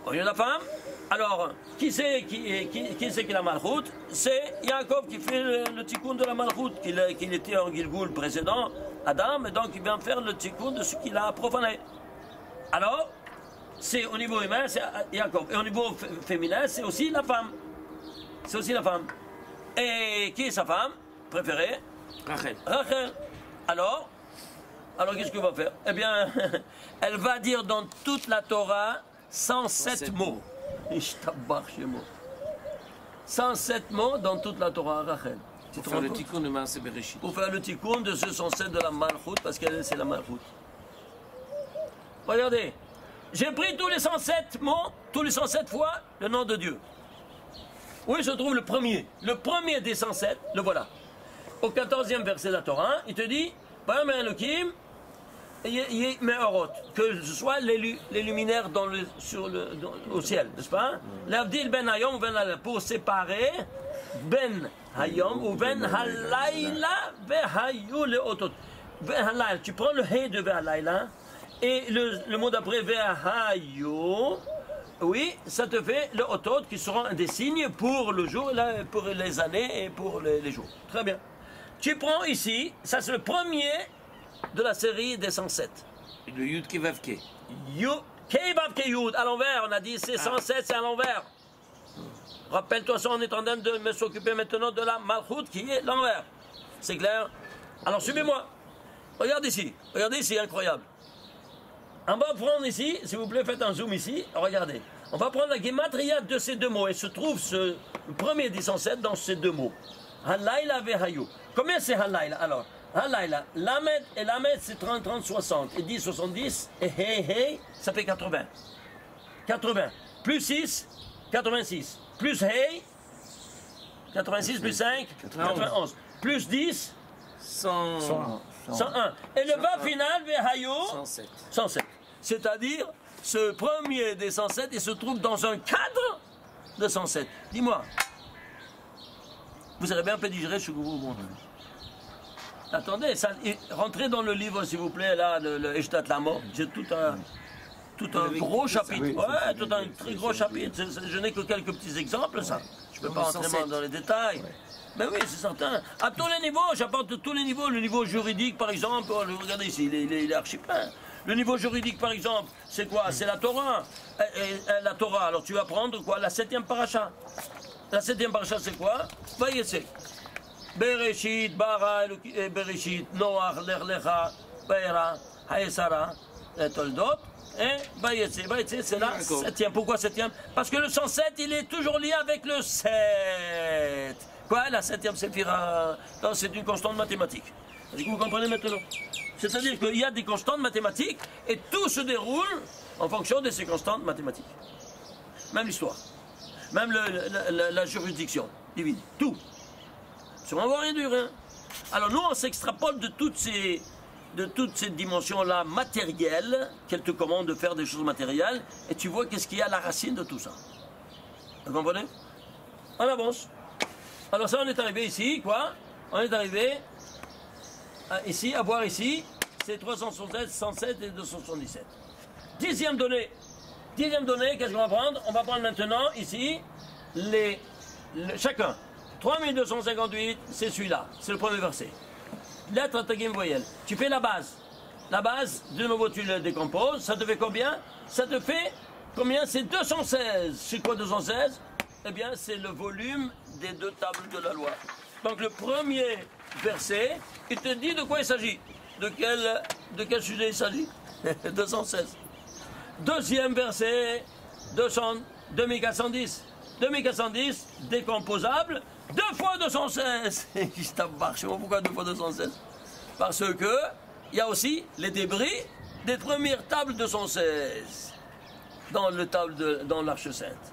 Speaker 1: Au niveau de la femme, alors qui c'est qui la malchoute? C'est Yaakov qui fait le tikkun de la malchoute, qu'il était en Gilgoul précédent, Adam, et donc il vient faire le tikkun de ce qu'il a profané. Alors, c'est au niveau humain, c'est Yaakov. Et au niveau féminin, c'est aussi la femme. C'est aussi la femme. Et qui est sa femme préférée?
Speaker 2: Rachel.
Speaker 1: Rachel. Alors qu'est-ce qu'elle va faire? Eh bien, elle va dire dans toute la Torah 107 mots. 107 mots dans toute la Torah, Rachel.
Speaker 2: Pour faire le tikkun de Maaseh Bereshit.
Speaker 1: Pour faire le tikkun de ce 107 de la Malchut, parce qu'elle c'est la Malchut. Regardez, j'ai pris tous les 107 mots, tous les 107 fois le nom de Dieu. Où se trouve le premier? Le premier des 107, le voilà. Au 14e verset de la Torah, il te dit Vayom Elokim que ce soit les luminaires au ciel, n'est-ce pas? L'avdil ben hayom ben halayla, pour séparer ben hayom ou ben halayla vehayu leotot. Ben halayla, tu prends le hey de ben halayla et le mot d'après vehayu, oui, ça te fait le otot qui seront des signes pour le jour, pour les années et pour les jours. Très bien. Tu prends ici, ça c'est le premier de la série des 107.
Speaker 2: Le Yud Kevavke.
Speaker 1: Yud Kevavke Yud, à l'envers, on a dit c'est 107, c'est à l'envers. Rappelle-toi ça, on est en train de s'occuper maintenant de la Malchut qui est l'envers. C'est clair? Alors suivez-moi. Regardez ici, incroyable. On va prendre ici, s'il vous plaît, faites un zoom ici, regardez. On va prendre la gematria de ces deux mots, et se trouve le premier des 107 dans ces deux mots. Halayla vehayu. Combien c'est Halayla alors? Halayla, Lamed et Lamed c'est 30, 30, 60. Et 10, 70. Et Hey, ça fait 80. 80. Plus 6, 86. Plus Hey, 86 plus 5, 91. Plus 10, 101. Et le bas final, Vehayu, 107. C'est-à-dire, ce premier des 107, il se trouve dans un cadre de 107. Dis-moi. Vous avez bien digérer ce que vous montre. Attendez, rentrez dans le livre s'il vous plaît, là, le Eshtat Lamo. J'ai tout un gros chapitre. Ouais, tout un très gros chapitre. Je n'ai que quelques petits exemples, ça. Je ne peux pas rentrer dans les détails. Mais oui, c'est certain. À tous les niveaux, j'apporte tous les niveaux. Le niveau juridique, par exemple, regardez ici, il est archi plein. Le niveau juridique, par exemple, c'est quoi? C'est la Torah. La Torah, alors tu vas prendre quoi? La 7e paracha. La 7e paracha, c'est quoi? Vayesek. Bereshit, bara, Bereshit, Noach, Lerlecha, Beira, Haesara, Toldot. Et Bayetse, c'est la
Speaker 2: D'accord.
Speaker 1: 7e. Pourquoi 7e? Parce que le 107, il est toujours lié avec le 7. Quoi? La 7e séphira. Non, c'est une constante mathématique. Est-ce que vous comprenez maintenant? C'est-à-dire qu'il y a des constantes mathématiques et tout se déroule en fonction de ces constantes mathématiques. Même l'histoire. Même la juridiction divine. Tout. Ça ne va rien dur, hein? Alors nous, on s'extrapole de toutes ces dimensions-là matérielles, qu'elle te commande de faire des choses matérielles, et tu vois qu'est-ce qu'il y a à la racine de tout ça. Vous comprenez? On avance. Alors ça, on est arrivé ici, quoi? On est arrivé ici, à voir ici, c'est 376, 107 et 277. Dixième donnée, qu'est-ce qu'on va prendre? On va prendre maintenant, ici, chacun. 3258, c'est celui-là, c'est le premier verset. Lettre, tagim, voyelle. Tu fais la base. La base, de nouveau, tu le décomposes. Ça te fait combien? Ça te fait combien? C'est 216. C'est quoi 216? Eh bien, c'est le volume des deux tables de la loi. Donc, le premier verset, il te dit de quoi il s'agit. De quel sujet il s'agit? 216. Deuxième verset, 2410. 2410, décomposable. 2 fois 216. Je t'embarque, pourquoi 2 fois 216? Parce que il y a aussi les débris des premières tables 216 dans l'Arche Sainte.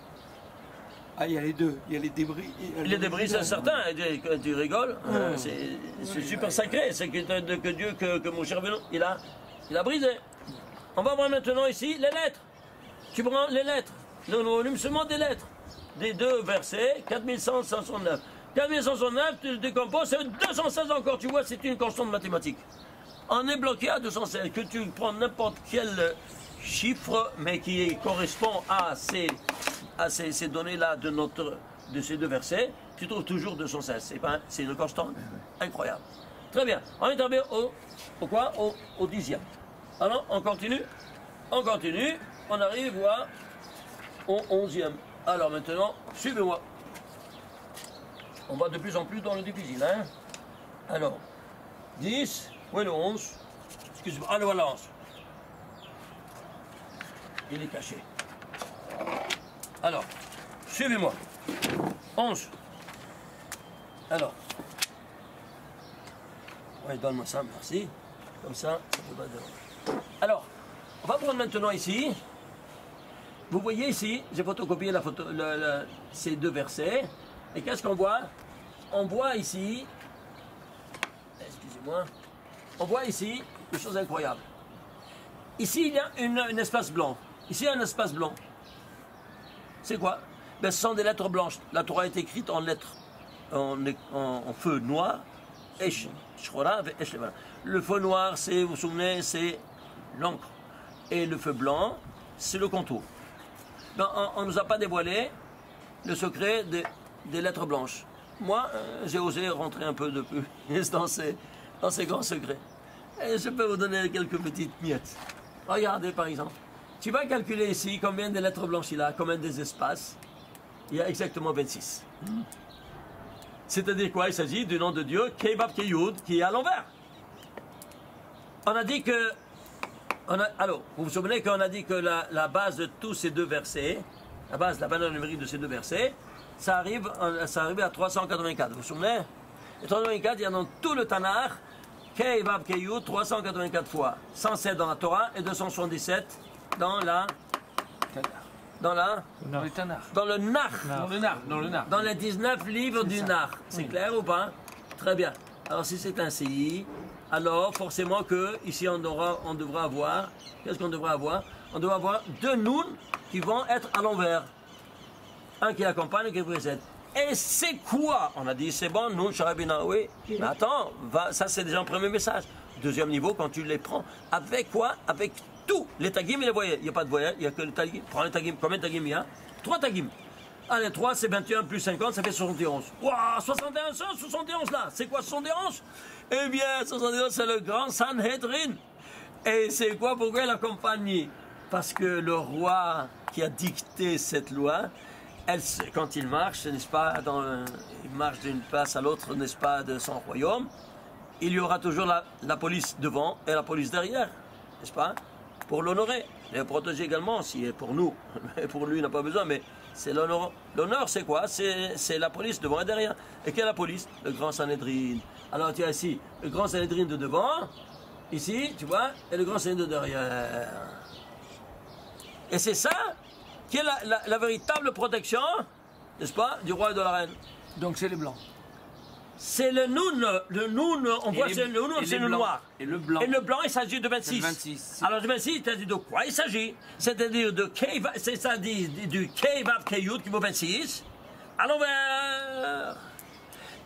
Speaker 4: Ah, il y a les deux, il y a les débris.
Speaker 1: Les débris, c'est certain, tu rigoles, c'est super sacré, c'est que Dieu, que mon cher Benoît, il a brisé. On va voir maintenant ici les lettres. Tu prends les lettres, le volume seulement des lettres. Des deux versets, 4169. 4169, tu le décomposes, c'est 216 encore, tu vois, c'est une constante mathématique. On est bloqué à 216, que tu prends n'importe quel chiffre, mais qui correspond à ces données-là de ces deux versets, tu trouves toujours 216. C'est une constante incroyable. Très bien, on est arrivé au 10e. Alors, on continue, on arrive au 11e. Alors maintenant, suivez-moi. On va de plus en plus dans le difficile, hein? Alors, 10, où est le 11? Excusez-moi, ah, le voilà 11. Il est caché. Alors, suivez-moi. 11. Alors. Ouais, donne-moi ça, merci. Comme ça peut pas déranger. Alors, on va prendre maintenant ici. Vous voyez ici, j'ai photocopié ces deux versets. Et qu'est-ce qu'on voit? On voit ici, excusez-moi, on voit ici une chose incroyable. Ici, il y a un espace blanc. Ici, il y a un espace blanc. C'est quoi? Ben, ce sont des lettres blanches. La Torah est écrite en lettres, en feu noir. Le feu noir, vous vous souvenez, c'est l'encre. Et le feu blanc, c'est le contour. Ben, on ne nous a pas dévoilé le secret des lettres blanches. Moi, j'ai osé rentrer un peu de plus dans ces grands secrets. Et je peux vous donner quelques petites miettes. Regardez par exemple. Tu vas calculer ici combien de lettres blanches il a, combien des espaces. Il y a exactement 26. C'est-à-dire quoi? Il s'agit du nom de Dieu, Kebab Keyoud, qui est à l'envers. On a dit que... alors, vous vous souvenez qu'on a dit que la base de tous ces deux versets, la valeur numérique de ces deux versets, ça arrive à 384. Vous vous souvenez? Et 384, il y a dans tout le Tanakh, Kei Vav Keyud, 384 fois. 107 dans la Torah et 277 dans le Nar. Dans les 19 livres du Nar. C'est clair ou pas? Très bien. Alors si c'est ainsi, alors forcément que ici on devra avoir, qu'est-ce qu'on devra avoir? On devra avoir deux Nun qui vont être à l'envers. Un qui accompagne et qui précède. Et c'est quoi? On a dit c'est bon, Nun, Sharabina, oui. Mais attends, ça c'est déjà un premier message. Deuxième niveau, quand tu les prends, avec quoi? Avec tout. Les tagim et les voyelles. Il n'y a pas de voyelles, il n'y a que les tagim. Prends les tagim. Combien de tagim il y a? 3 tagim. Allez, 3 c'est 21 plus 50, ça fait 71. Waouh, 71, 71 là. C'est quoi 71? Eh bien, 71 c'est le grand Sanhedrin. Et c'est quoi? Pourquoi il accompagne? Parce que le roi qui a dicté cette loi, quand il marche, n'est-ce pas, il marche d'une place à l'autre, n'est-ce pas, de son royaume, il y aura toujours la police devant et la police derrière, n'est-ce pas, pour l'honorer. les protéger également, si pour nous, mais pour lui, il n'a pas besoin, mais c'est l'honneur. L'honneur, c'est quoi? C'est la police devant et derrière. Et quelle est la police? Le grand Sanhédrin. Alors tu as ici le grand Sanhédrin de devant, ici, tu vois, et le grand Sanhédrin de derrière. Et c'est ça qui est la véritable protection, n'est-ce pas, du roi et de la reine.
Speaker 4: Donc c'est les blancs.
Speaker 1: C'est le noun, on voit c'est le noun, c'est le noir.
Speaker 2: Et le blanc.
Speaker 1: Et le blanc, il s'agit de 26.
Speaker 2: Le 26.
Speaker 1: Alors, le 26, c'est-à-dire de quoi il s'agit? C'est-à-dire de c'est-à-dire du Kevav Keyut qui vaut 26, à l'envers.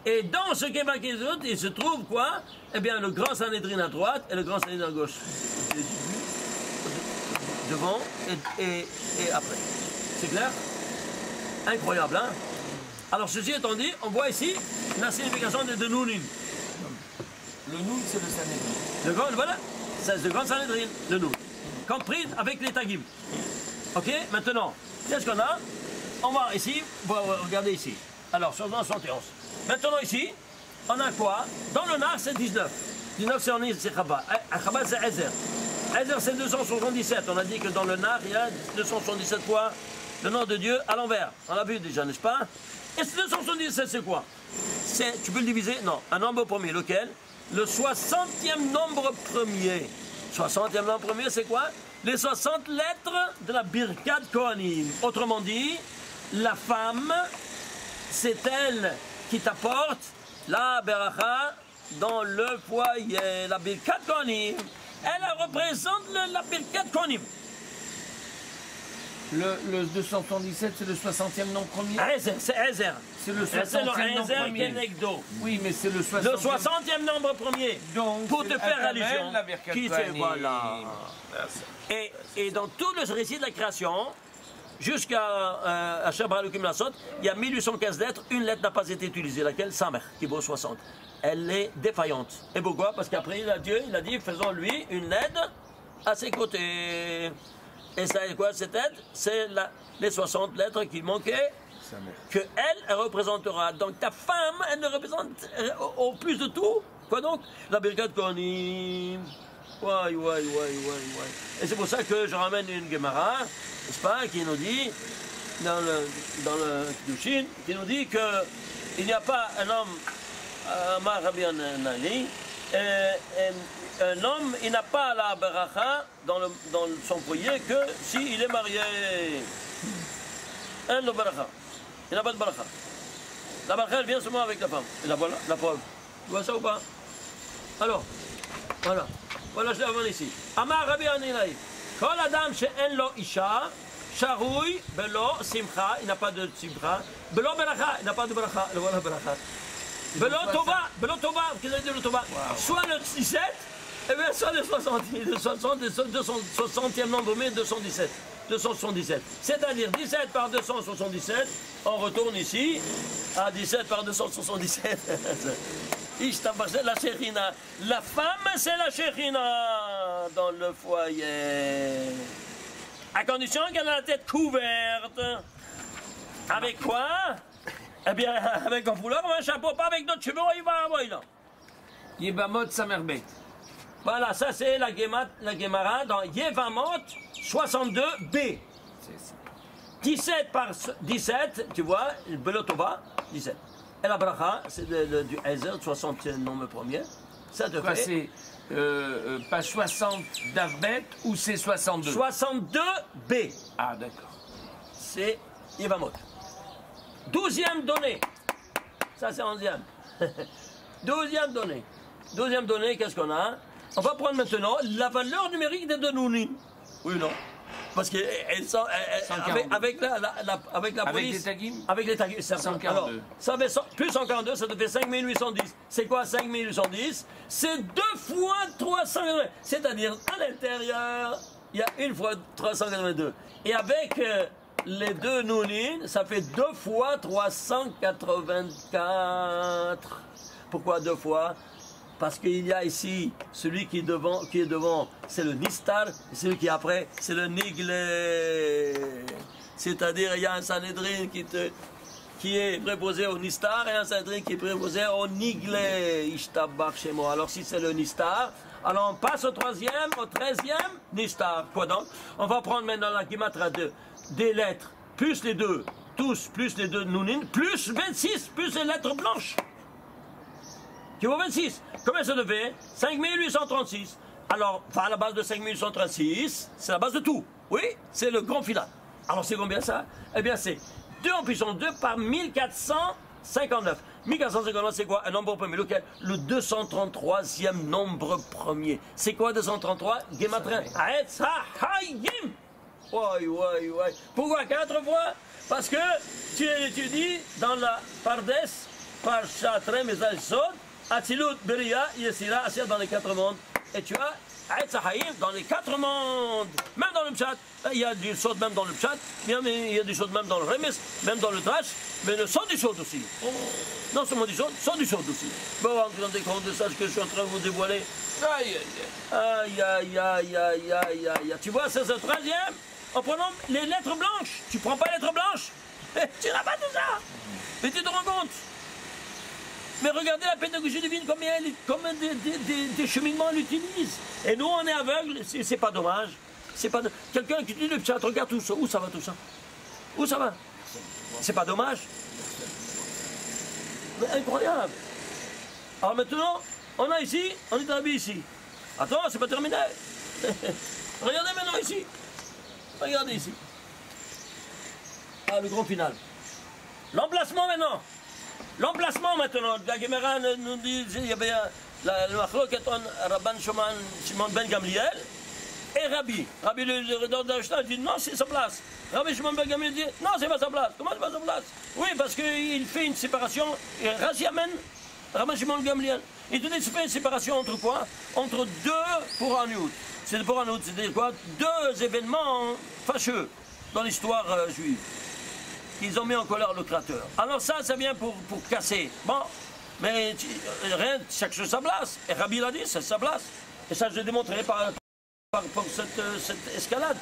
Speaker 1: Et dans ce Kevav Keyut, il se trouve quoi? Eh bien, le grand Sanhédrin à droite et le grand Sanhédrin à gauche. Devant et après. C'est clair? Incroyable, hein? Alors, ceci étant dit, on voit ici la signification de Nounin.
Speaker 4: Le Noun, c'est le Sanhédrin.
Speaker 1: Le grand, voilà, c'est le grand Sanhédrin, le Noun. Compris avec les Tagim. Ok, maintenant, qu'est-ce qu'on a? On va ici, regardez ici. Alors, sur 71. Maintenant, ici, on a quoi? Dans le Nar, c'est 19. 19, c'est en Is, c'est Chabad. Chabad, c'est Ezer. Ezer, c'est 277. On a dit que dans le Nar, il y a 277 fois le nom de Dieu à l'envers. On l'a vu déjà, n'est-ce pas? Et ce 277, c'est quoi? Tu peux le diviser? Non, un nombre premier. Lequel? Le 60e nombre premier. 60e nombre premier, c'est quoi? Les 60 lettres de la Birkat Kohanim. Autrement dit, la femme, c'est elle qui t'apporte la Beracha dans le foyer. La Birkat Kohanim, elle représente la Birkat Kohanim.
Speaker 4: Le 277, c'est le 60e nom premier.
Speaker 1: Ezer, c'est Ezer.
Speaker 4: C'est le 60e nom premier.
Speaker 1: Kenegdo.
Speaker 4: Oui, mais c'est le 60e.
Speaker 1: Le 60e nombre premier.
Speaker 4: Donc,
Speaker 1: pour te faire allusion.
Speaker 4: la Birkat
Speaker 1: Qui fait,
Speaker 4: Kohanim.
Speaker 1: voilà. Et dans tout le récit de la création, jusqu'à Shabbat Lukim Lassot, il y a 1815 lettres, une lettre n'a pas été utilisée, laquelle? Samer, qui vaut 60. Elle est défaillante. Et pourquoi? Parce qu'après, Dieu, il a dit, faisons-lui une aide à ses côtés. Et ça, quoi, cette aide? C'est les 60 lettres qui manquaient, que elle représentera. Donc ta femme, elle ne représente au plus de tout. Quoi donc? La Birkat Kohanim. Ouais. Et c'est pour ça que je ramène une Gemara, n'est-ce pas, qui nous dit, dans le Kiddushin, qui nous dit qu'il n'y a pas un homme, Amar Rabbi Hanani, un homme, il n'a pas la beracha dans son foyer que s'il est marié. Un le beracha. Il n'a pas de beracha. La beracha, elle vient seulement avec la femme. Et là, voilà, la preuve. Tu vois ça ou pas? Alors, voilà. Voilà, je l'avais ici. Amar Rabbi Hanani. Kol adam she'en lo isha, sharoui, belo, simcha, il n'a pas de simcha. Belo beracha, il n'a pas de beracha. Le voilà beracha. Belo tova, qu'est-ce que ça veut dire le tova? Soit le 17, et bien soit le 260e nombre, mais 277. C'est-à-dire 17 par 277, on retourne ici à 17 par 277. La Shekhinah. La femme, c'est la Shekhinah dans le foyer. À condition qu'elle a la tête couverte. Avec quoi? Eh bien, avec un foulard ou un chapeau, pas avec d'autres cheveux, il va avoir là.
Speaker 4: Yebamot Samerbet.
Speaker 1: Voilà, ça c'est la Gemara dans Yevamot 62b. 17 par 17, tu vois, Belotova, 17. Et la bracha, c'est du Ezer, 60 nombre premier. Ça te
Speaker 4: Quoi,
Speaker 1: fait.
Speaker 4: C'est pas 60 d'Avbet ou c'est 62?
Speaker 1: 62b.
Speaker 4: Ah, d'accord.
Speaker 1: C'est Yevamot. 12e donnée. Ça c'est 11e. 12e donnée. 12e donnée, qu'est-ce qu'on a? On va prendre maintenant la valeur numérique des deux Nounim. Oui ou non? Parce qu'elles sont avec la police.
Speaker 4: Les tagim?
Speaker 1: Avec les tagim.
Speaker 4: 142.
Speaker 1: Alors, ça fait plus 142, ça te fait 5810. C'est quoi 5810? C'est 2 fois 382. C'est-à-dire, à l'intérieur, il y a 1 fois 382. Et avec les deux Nounin, ça fait 2 fois 384. Pourquoi 2 fois? Parce qu'il y a ici celui qui est devant, c'est le Nistar, et celui qui est après, c'est le Niglé. C'est-à-dire, il y a un Sanhédrin qui est préposé au Nistar et un Sanhédrin qui est préposé au Niglé. Ishtabach chez moi. Alors, si c'est le Nistar, Alors on passe au troisième, au 13e, Nishtar. Quoi donc? On va prendre maintenant la Gematra des lettres, plus les deux, tous, plus les deux Nounin, plus 26, plus les lettres blanches. Qui vaut 26. Combien ça devait? 5836. Alors, à la base de 5836, c'est la base de tout. Oui, c'est le grand final. Alors c'est combien ça? Eh bien c'est 2 en puissance 2 par 1459. 1459 c'est quoi? Un nombre premier. Lequel? Le 233e nombre premier. C'est quoi 233? Gematria. Aetz ha-hayim. Ouais. Pourquoi 4 fois? Parce que tu étudies dans la Pardes, Parshat Remezal Sod, Atzilut, Beria, Yesira, Asya dans les 4 mondes. Et tu as Aetz ha-hayim dans les 4 mondes. Même dans le Pshat. Il y a du Sod même dans le Pshat, il y a du Sod même dans le Remes, même dans le Drash, mais le Sod du Sod aussi. Non seulement du Sod du Sod aussi. Bon, on vous rendez compte de ça, ce que je suis en train de vous dévoiler. Aïe. Tu vois, c'est le 13e. En prenant les lettres blanches. Tu prends pas les lettres blanches. Tu n'as pas tout ça. Mais tu te rends compte. Mais regardez la pédagogie divine, combien des cheminements elle utilise. Et nous, on est aveugles, c'est pas dommage. C'est pas quelqu'un qui dit le chat, regarde tout ça, où ça va tout ça? Où ça va? C'est pas dommage? Mais incroyable. Alors maintenant, on est ici. Attends, c'est pas terminé. Regardez maintenant ici. Regardez ici. Ah, le grand final. L'emplacement maintenant. La Gemara nous dit, il y avait le machloket entre Rabban Shimon ben Gamliel et Rabbi le rédacteur d'Ashta dit non, c'est sa place. Rabbi Shimon ben Gamliel dit non, c'est pas sa place. Comment c'est pas sa place? Oui, parce qu'il fait une séparation. Et Rashi amène Rabbi Shimon ben Gamliel. Il te dit qu'il fait une séparation entre quoi? Entre 2 pour un août. C'est pour un août, c'est-à-dire quoi? 2 événements fâcheux dans l'histoire juive. Ils ont mis en colère le Créateur. Alors ça vient pour casser. Bon, mais rien, chaque chose sa place. Et Rabbi l'a dit, c'est sa place. Et ça, je l'ai démontré par cette escalade.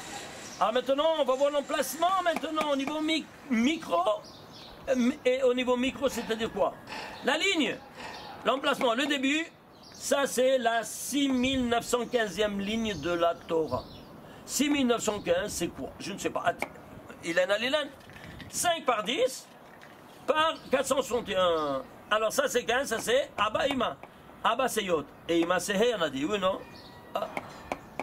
Speaker 1: Alors maintenant, on va voir l'emplacement maintenant au niveau micro. Et au niveau micro, c'est-à-dire quoi? La ligne, l'emplacement, le début, ça c'est la 6915e ligne de la Torah. 6915, c'est quoi? Je ne sais pas. Ilan al-Ilan. 5 par 10 par 461. Alors ça c'est 15, ça c'est Abba Ima. Abba c'est Yod. Et Ima c'est He, on a dit, oui non? Ah.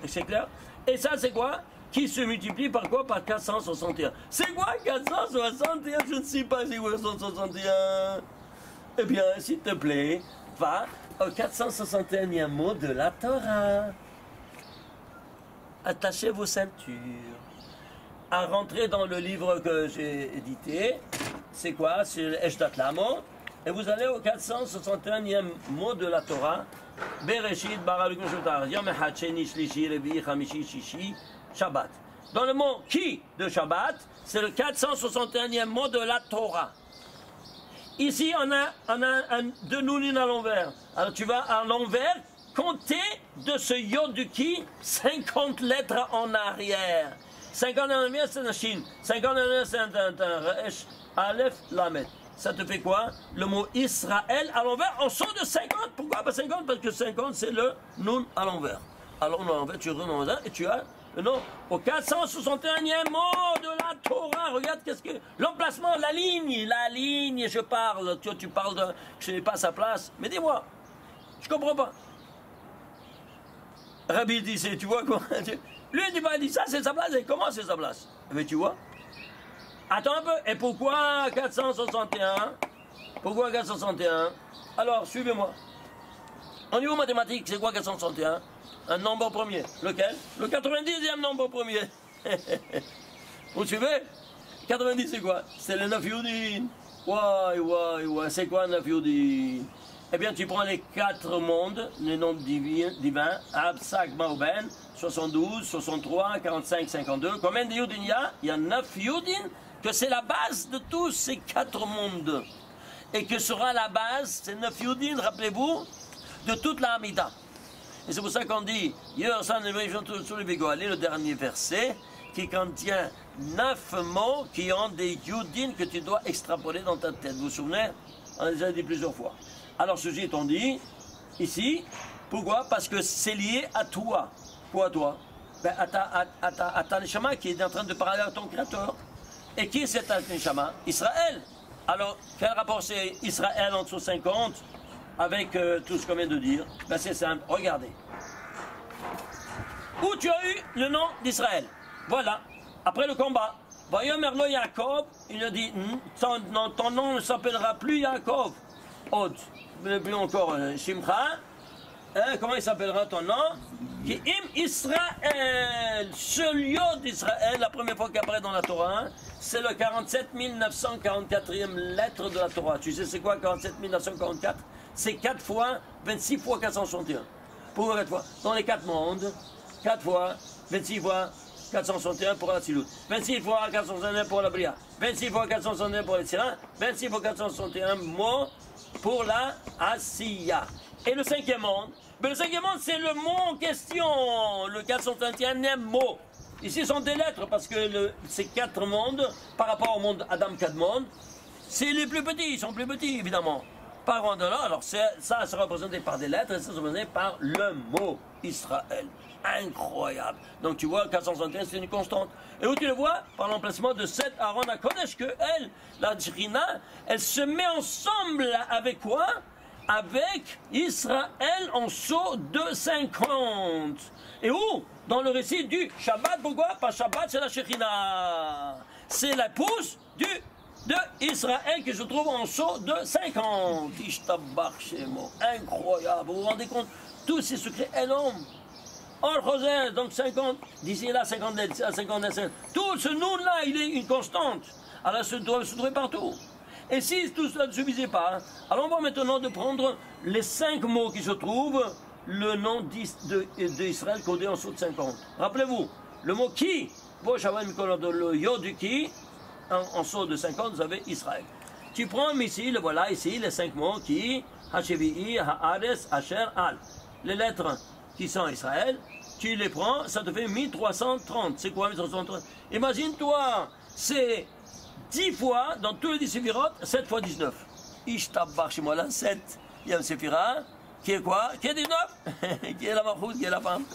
Speaker 1: C'est clair? Et ça c'est quoi? Qui se multiplie par quoi? Par 461. C'est quoi 461? Je ne sais pas c'est quoi 461. Eh bien, s'il te plaît, va au 461e mot de la Torah. Attachez vos ceintures. À rentrer dans le livre que j'ai édité, c'est quoi? C'est l'Eshdat Lamo. Et vous allez au 461e mot de la Torah. Bereshit, Barak, Yom Echad, Sheni, Shlishi, Revi, Chamishi, Shishi, Shabbat. Dans le mot qui de Shabbat, c'est le 461e mot de la Torah. Ici, on a 2 nounin à l'envers. Alors tu vas à l'envers, compter de ce yod du qui 50 lettres en arrière. 51 c'est un Shin, 51 c'est un Resh, Aleph, Lamed. Ça te fait quoi? Le mot Israël à l'envers en son de 50. Pourquoi pas 50? Parce que 50 c'est le Nun à l'envers. Alors à l'envers, tu retournes en l'envers et tu as le nom au 461e mot de la Torah. Regarde qu'est-ce que. L'emplacement, la ligne, je parle. Tu parles de. Je n'ai pas sa place. Mais dis-moi, je comprends pas. Rabbi dit, tu vois quoi? Lui, il dit ça, c'est sa place. Et comment c'est sa place? Mais tu vois? Attends un peu. Et pourquoi 461? Pourquoi 461? Alors, suivez-moi. Au niveau mathématique, c'est quoi 461? Un nombre premier. Lequel? Le 90e nombre premier. Vous suivez? 90, c'est quoi? C'est le 9 Youdin. Ouais. C'est quoi 9 Youdin? Eh bien, tu prends les 4 mondes, les nombres divins, Absak, Mauben, 72, 63, 45, 52. Combien de Youdin il y a? Il y a 9 Youdin, que c'est la base de tous ces 4 mondes. Et que sera la base, ces 9 Youdin, rappelez-vous, de toute la Hamida. Et c'est pour ça qu'on dit, le dernier verset, qui contient 9 mots qui ont des Youdin que tu dois extrapoler dans ta tête. Vous vous souvenez? On les a dit plusieurs fois. Alors ceci étant dit, ici, Pourquoi? Parce que c'est lié à toi. Quoi à toi? Ben, à ta neshama qui est en train de parler à ton créateur. Et qui est cet neshama? Israël. Alors, quel rapport c'est Israël en dessous 50 avec tout ce qu'on vient de dire? Ben, c'est simple, regardez. Où tu as eu le nom d'Israël? Voilà, après le combat. Vayomer Yaakov, il a dit, ton nom ne s'appellera plus Yaakov. Od, plus encore Shimcha. Comment il s'appellera ton nom? Im Israël. Ce lieu d'Israël, la première fois qu'il apparaît dans la Torah, c'est le 47 944e lettre de la Torah. Tu sais c'est quoi 47 944? C'est 4 fois 26 fois 461. Pourquoi 4 fois? Dans les 4 mondes, 4 fois 26 fois 461 pour la Tzilut, 26 fois 461 pour la Bria, 26 fois 461 pour les Tzira, 26 fois 461 mots pour la Asiya. Et le 5e monde, le 5e monde c'est le mot en question, le 431e mot. Ici sont des lettres parce que ces 4 mondes, par rapport au monde Adam Kadmon, c'est les plus petits, ils sont plus petits évidemment. Par contre, alors ça c'est représenté par des lettres et ça c'est représenté par le mot Israël. Incroyable. Donc tu vois, 461 c'est une constante. Et où tu le vois? Par l'emplacement de cette Aaron à Kodesh que elle, la Shrina, elle se met ensemble avec quoi? Avec Israël en sceau de 50. Et où? Dans le récit du Shabbat. Pourquoi? Pas Shabbat, c'est la Shrina. C'est la pousse de Israël que je trouve en sceau de 50. Incroyable. Vous vous rendez compte? Tous ces secrets énormes. Or, José, donc 50, d'ici là, 50, 50, tout ce nom-là, il est une constante. Alors, ça doit se trouver partout. Et si tout cela ne suffisait pas, alors on va maintenant de prendre les 5 mots qui se trouvent, le nom d'Israël codé en sceau de 50. Rappelez-vous, le mot qui, le yod du qui, en sceau de 50, vous avez Israël. Tu prends ici, le voilà, ici, les 5 mots qui, Hashevi'i, Haares, Asher, Al. Les lettres qui sont Israël, tu les prends, ça te fait 1330. C'est quoi 1330? Imagine-toi, c'est 10 fois, dans tous les 10 séphirotes, 7 fois 19. Ishtabach chez moi là, 7. Il y a un séphira, qui est quoi? Qui est 19? Qui est la marchoute, qui est la femme?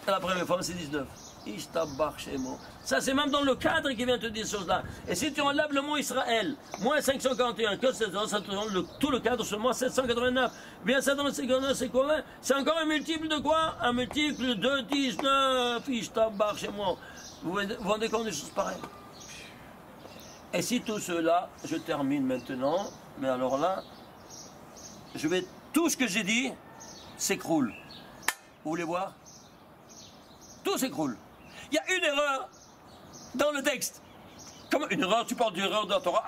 Speaker 1: La première femme, c'est 19. Ishtabach chez moi. Ça, c'est même dans le cadre qui vient te dire ces choses-là. Et si tu enlèves le mot Israël, moins 541, que ça te donne tout le cadre sur moins 789. Bien, ça dans le 59, c'est quoi? C'est encore un multiple de quoi? Un multiple de 19. Ishtabach chez moi. Vous vous rendez compte des choses pareilles? Et si tout cela, je termine maintenant, mais alors là, tout ce que j'ai dit s'écroule. Vous voulez voir? Tout s'écroule. Il y a une erreur dans le texte. Comme une erreur, tu parles d'erreur de la Torah.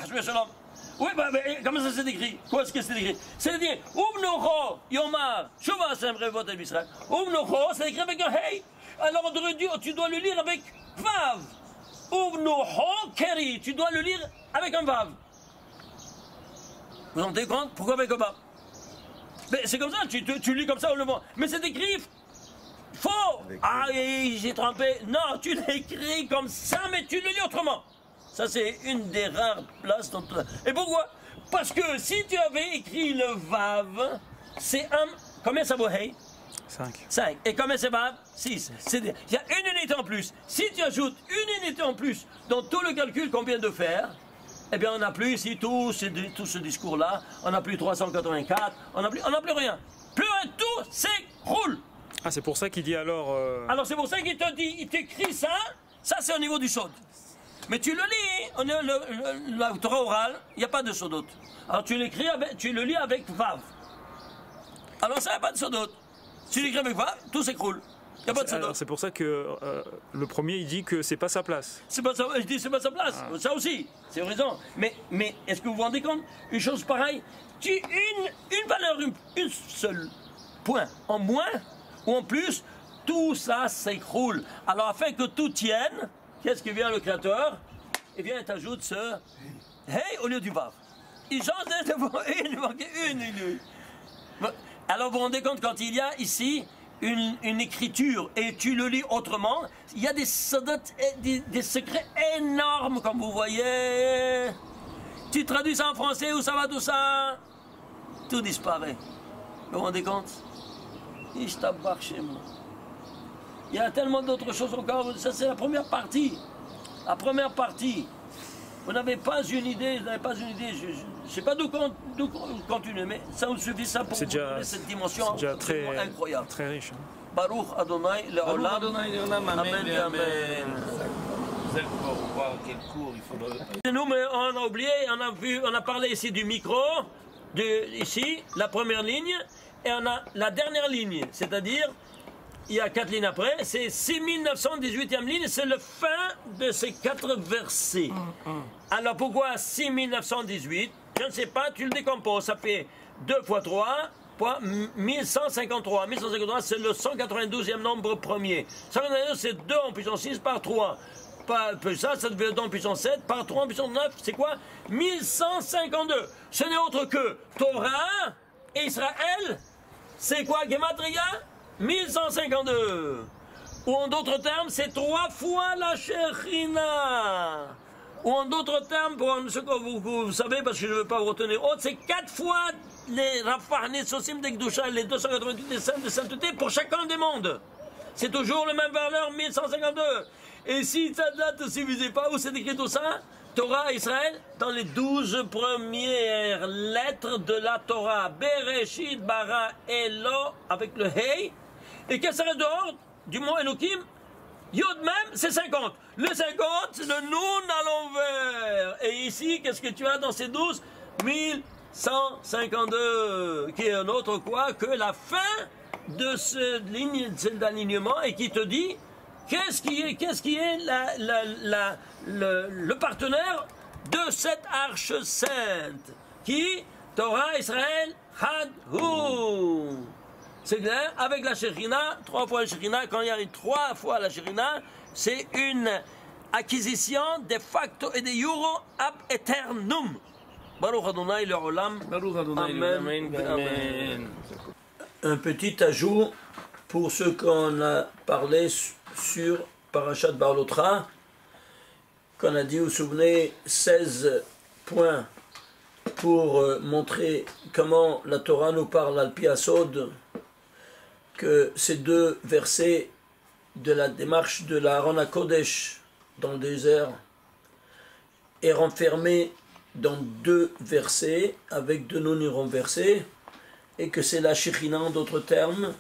Speaker 1: Oui, mais comment ça s'est écrit? Quoi est-ce que c'est écrit? C'est-à-dire, Ouvnocho, Yomar, Shova Semrevot et Israël. Ouvnocho, c'est écrit avec un hey. Alors tu dois le lire avec Vav. Ouvnocho Keri, tu dois le lire avec un Vav. Vous en rendez compte? Pourquoi avec un Vav? C'est comme ça, tu lis comme ça au le mot. Mais c'est écrit faux. Ah, j'ai trompé. Non, tu l'écris comme ça, mais tu le lis autrement. Ça, c'est une des rares places dans tout ça. Et pourquoi? Parce que si tu avais écrit le Vav, c'est un... Combien ça vaut, hey?
Speaker 3: 5.
Speaker 1: 5. Et combien c'est Vav? 6. Il y a une unité en plus. Si tu ajoutes une unité en plus dans tout le calcul qu'on vient de faire, eh bien, on n'a plus ici tout ce discours-là. On n'a plus 384. On n'a plus rien. Plus rien, tout s'écroule.
Speaker 3: Ah, c'est pour ça qu'il dit alors...
Speaker 1: Alors, c'est pour ça qu'il te dit, il t'écrit ça. Ça, c'est au niveau du sod. Mais tu le lis, la Torah orale, il n'y a pas de sodot. Alors, tu le lis avec Vav. Alors, ça, il n'y a pas de sodot. Si tu l'écris avec Vav, tout s'écroule. Il n'y a pas de sodot.
Speaker 3: C'est pour ça que le premier, il dit que c'est pas sa place.
Speaker 1: Je dis c'est pas sa place. Ah. Ça aussi, c'est raison. Mais est-ce que vous vous rendez compte? Une chose pareille, une valeur, une seule point en moins ou en plus, tout ça s'écroule. Alors, afin que tout tienne, qu'est-ce que vient le Créateur? Il vient et t'ajoute ce hey au lieu du vav. Il change il manquait une. Alors, vous vous rendez compte, quand il y a ici une écriture et tu le lis autrement, il y a des secrets énormes, comme vous voyez. Tu traduis ça en français, où ça va tout ça? Tout disparaît. Vous vous rendez compte? Ishtabach chez moi. Il y a tellement d'autres choses encore. Ça, c'est la première partie. La première partie. Vous n'avez pas une idée, vous n'avez pas une idée. Je ne sais pas d'où continuer, mais ça nous suffit ça pour vous donner cette dimension
Speaker 3: très
Speaker 1: incroyable.
Speaker 3: Très riche. Hein.
Speaker 1: Baruch Adonai Leolam.
Speaker 2: Adonai Leolam, amen,
Speaker 1: Amen,
Speaker 2: amen.
Speaker 1: amen.
Speaker 2: Vous allez pouvoir voir quel cours il faudra.
Speaker 1: Nous, mais on a oublié, on a parlé ici du micro, ici, la première ligne, et on a la dernière ligne, c'est-à-dire, il y a 4 lignes après, c'est 6918e ligne, c'est le fin de ces 4 versets. Alors pourquoi 6918? Je ne sais pas, tu le décomposes, ça fait 2 fois 3, 1153. 1153, c'est le 192e nombre premier. 192, c'est 2 en puissance 6 par 3. Ça devient 2 en puissance 7 par 3 en puissance 9. C'est quoi? 1152. Ce n'est autre que Torah et Israël. C'est quoi, Gematria? 1152. Ou en d'autres termes, c'est 3 fois la Shekhinah. Ou en d'autres termes, pour ce que vous savez, parce que je ne veux pas vous retenir autre, c'est 4 fois les Rafah Nesosim de Gdusha, les 288 des saints de sainteté pour chacun des mondes. C'est toujours la même valeur, 1152. Et si ça date, si vous ne savez pas où c'est écrit tout ça, Torah Israël, dans les 12 premières lettres de la Torah, Bereshit, Bara, Elo, avec le Hey, et qu'est-ce que ça reste dehors du mot Elohim? Yod même, c'est 50. Le 50, c'est le Nun à l'envers. Et ici, qu'est-ce que tu as dans ces 12? 1152, qui est un autre quoi que la fin de cette ligne, cet alignement, et qui te dit qu'est-ce qui est le partenaire de cette arche sainte? Qui? Torah, Israël, Hadhu. C'est clair? Avec la Shekhinah, 3 fois la Shekhinah, quand il y a 3 fois la Shekhinah, c'est une acquisition de facto et de jure ab aeternum. Baruch Adonai Leolam.
Speaker 2: Baruch Adonai
Speaker 1: Amen.
Speaker 2: Leolam, amen.
Speaker 1: Un petit ajout pour ce qu'on a parlé sur Parashat Barlotra, qu'on a dit, vous vous souvenez, 16 points pour montrer comment la Torah nous parle al pi Asod, que ces 2 versets de la démarche de la Aaron HaKodesh dans le désert est renfermé dans 2 versets avec 2 noms renversés, et que c'est la Shekhinah en d'autres termes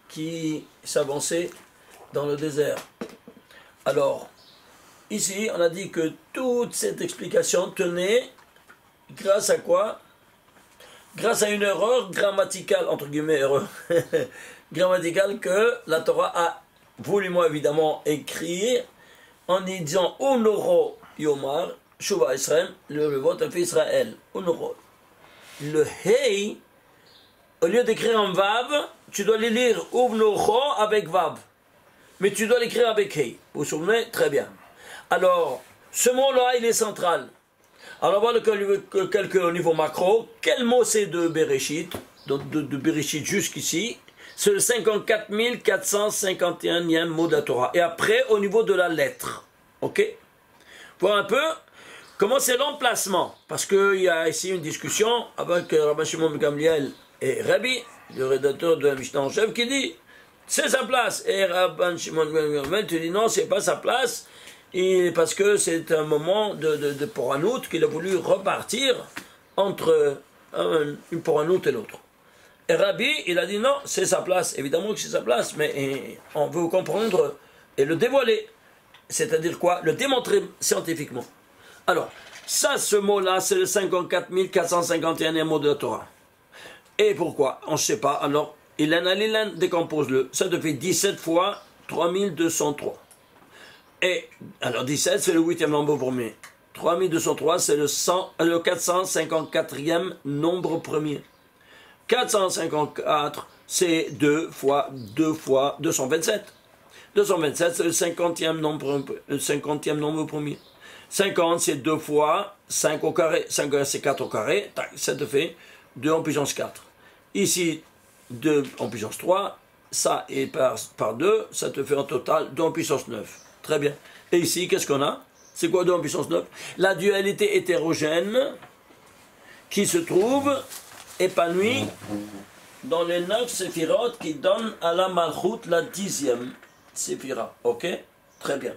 Speaker 1: qui s'avançait dans le désert. Alors, ici, on a dit que toute cette explication tenait grâce à quoi? Grâce à une erreur grammaticale, entre guillemets erreur, grammaticale que la Torah a voulument évidemment écrire en disant Onoro Yomar, Shuva Israël, le vote a fait Israël, Onoro. Le Hey, au lieu d'écrire en Vav, tu dois les lire Uvnocho avec Vav. Mais tu dois l'écrire avec Hey. Vous vous souvenez? Très bien. Alors, ce mot-là, il est central. Alors, on va voir quelques au niveau macro. Quel mot c'est de Bereshit? Donc, de Bereshit jusqu'ici. C'est le 54 451e mot de la Torah. Et après, au niveau de la lettre. Ok? Voir un peu comment c'est l'emplacement. Parce qu'il y a ici une discussion avec Rabbi Shimon ben Gamliel et Rabbi, le rédacteur de la Mishnah en chef, qui dit c'est sa place. Et Rabbi Shimon ben Gamliel te dit non, c'est pas sa place. Et parce que c'est un moment de Poranout qu'il a voulu repartir entre une Poranout et l'autre. Et Rabbi, il a dit non, c'est sa place. Évidemment que c'est sa place, mais on veut comprendre et le dévoiler. C'est-à-dire quoi? Le démontrer scientifiquement. Alors, ça, ce mot-là, c'est le 54 451e mot de la Torah. Et pourquoi? On ne sait pas. Alors, Ilan, décompose-le. Ça te fait 17 fois 3203. Et, alors 17, c'est le 8e nombre premier. 3203, c'est le 454e nombre premier. 454, c'est 2 fois 227. 227, c'est le 50e nombre premier. 50, c'est 2 fois 5 au carré. 5 c'est 4 au carré. Ça te fait 2 en puissance 4. Ici, 2 en puissance 3. Ça, et par 2, ça te fait en total 2 en puissance 9. Très bien. Et ici, qu'est-ce qu'on a? C'est quoi 2 en puissance 9? La dualité hétérogène qui se trouve épanouie dans les 9 séphirotes qui donnent à la Malchut la 10e séphira. Ok? Très bien.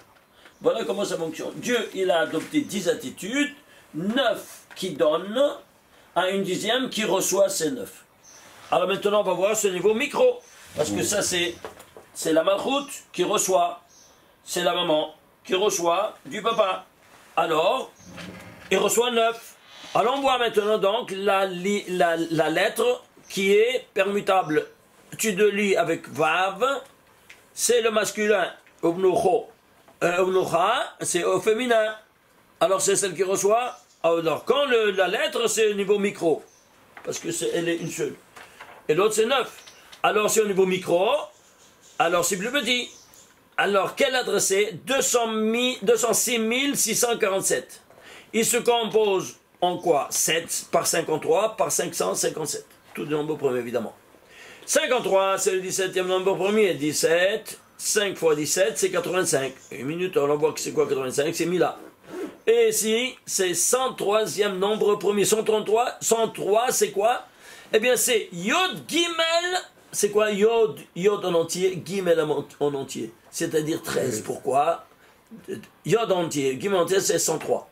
Speaker 1: Voilà comment ça fonctionne. Dieu, il a adopté 10 attitudes, 9 qui donnent à une 10e qui reçoit ces 9. Alors maintenant, on va voir ce niveau micro. Parce que ça, c'est la Malchut qui reçoit. C'est la maman qui reçoit du papa. Alors, il reçoit 9. Alors on voit maintenant donc la lettre qui est permutable. Tu le lis avec Vav, c'est le masculin. Obnucha, c'est au féminin. Alors c'est celle qui reçoit. Alors quand la lettre, c'est au niveau micro. Parce que elle est une seule. Et l'autre c'est 9. Alors c'est au niveau micro. Alors c'est plus petit. Alors quelle lettre c'est? 206 647. Il se compose en quoi? 7 par 53 par 557. Tout le nombre premier évidemment. 53 c'est le 17e nombre premier. 17, 5 fois 17 c'est 85. Une minute on voit que c'est quoi 85? C'est 1000 là. Et ici c'est 103e nombre premier. 133, 103 c'est quoi? Eh bien c'est Yod Gimel. C'est quoi Yod? Yod en entier, Gimel en entier. C'est-à-dire 13. Pourquoi? Yod entier, Gimel entier c'est 103.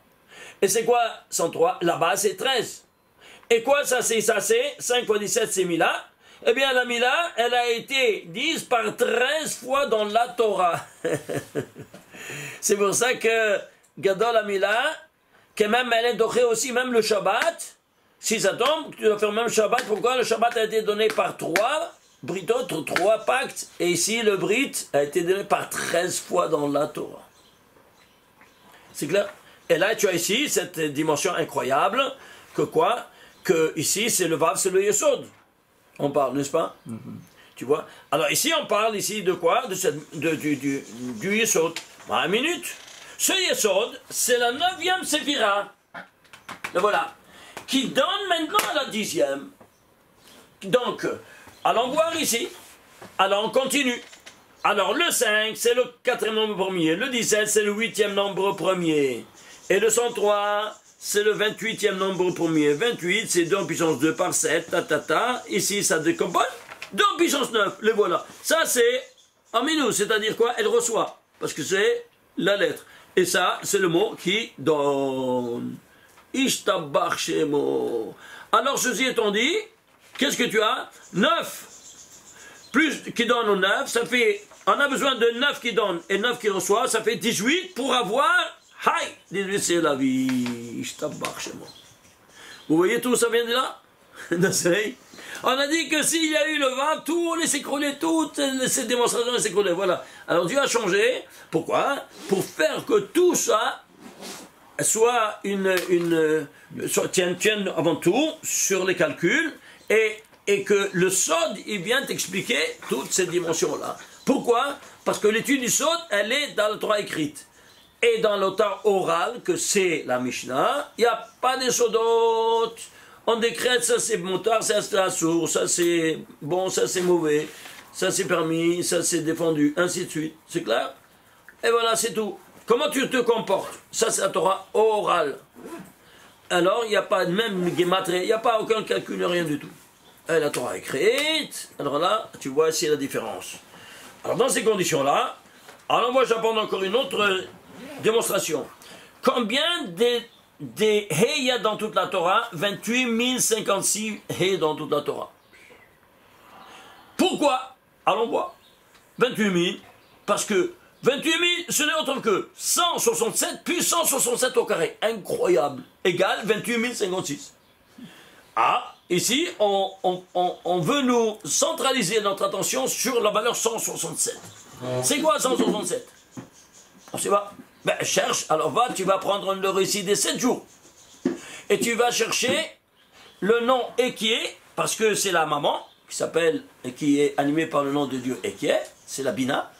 Speaker 1: Et c'est quoi 103? Là-bas c'est 13. Et quoi ça c'est 5 fois 17 c'est Mila. Eh bien la Mila, elle a été 10 par 13 fois dans la Torah. C'est pour ça que Gadol la Mila, que même elle est dorée aussi, même le Shabbat, si ça tombe, tu dois faire même le Shabbat. Pourquoi? Le Shabbat a été donné par 3 britot, 3 pactes. Et ici le Brit a été donné par 13 fois dans la Torah. C'est clair? Et là, tu as ici cette dimension incroyable, que quoi? Que ici, c'est le Vav, c'est le Yesod. On parle, n'est-ce pas? Tu vois? Alors ici, on parle ici de quoi? Du Yesod. Une minute. Ce Yesod, c'est la 9e séphira. Et voilà. Qui donne maintenant à la 10e. Donc, allons voir ici. Alors, on continue. Alors, le 5, c'est le 4e nombre premier. Le 17, c'est le 8e nombre premier. Et le 103, c'est le 28e nombre premier. 28, c'est 2 en puissance 2 par 7, Ici, ça décompose. 2 en puissance 9, les voilà. Ça, c'est en minus, c'est-à-dire quoi? Elle reçoit, parce que c'est la lettre. Et ça, c'est le mot qui donne. Ishtabach Shemo. Alors, ceci étant dit, qu'est-ce que tu as? 9, plus qui donne au 9, ça fait, on a besoin de 9 qui donne et 9 qui reçoit, ça fait 18 pour avoir... Haï, 18 c'est la vie. Vous voyez tout ça vient de là? On a dit que s'il y a eu le vent, tout allait s'écrouler, toutes ces démonstrations allaient s'écrouler. Voilà. Alors Dieu a changé. Pourquoi? Pour faire que tout ça soit tienne avant tout sur les calculs et que le Sod, il vient t'expliquer toutes ces dimensions-là. Pourquoi? Parce que l'étude du Sod, elle est dans la Torah écrite. Et dans l'auteur oral, que c'est la Mishnah, il n'y a pas de Sodot. On décrète, ça c'est motard, ça c'est assour, ça c'est bon, ça c'est mauvais, ça c'est permis, ça c'est défendu, ainsi de suite. C'est clair? Et voilà, c'est tout. Comment tu te comportes? Ça c'est la Torah orale. Alors, il n'y a pas même guématré, il n'y a pas aucun calcul, rien du tout. Et la Torah écrite, alors là, tu vois ici la différence. Alors dans ces conditions-là, alors moi j'apprends encore une autre démonstration. Combien des hé il y a dans toute la Torah? 28 056 hé dans toute la Torah. Pourquoi? Allons voir. 28 000, parce que 28 000, ce n'est autre que 167 puis 167 au carré. Incroyable. Égale 28 056. Ah, ici, on veut nous centraliser notre attention sur la valeur 167. C'est quoi 167? On ne sait pas. Ben, cherche, alors tu vas prendre le récit des 7 jours. Et tu vas chercher le nom Ekié, parce que c'est la maman, qui s'appelle, et qui est animée par le nom de Dieu Ekié, c'est la Bina.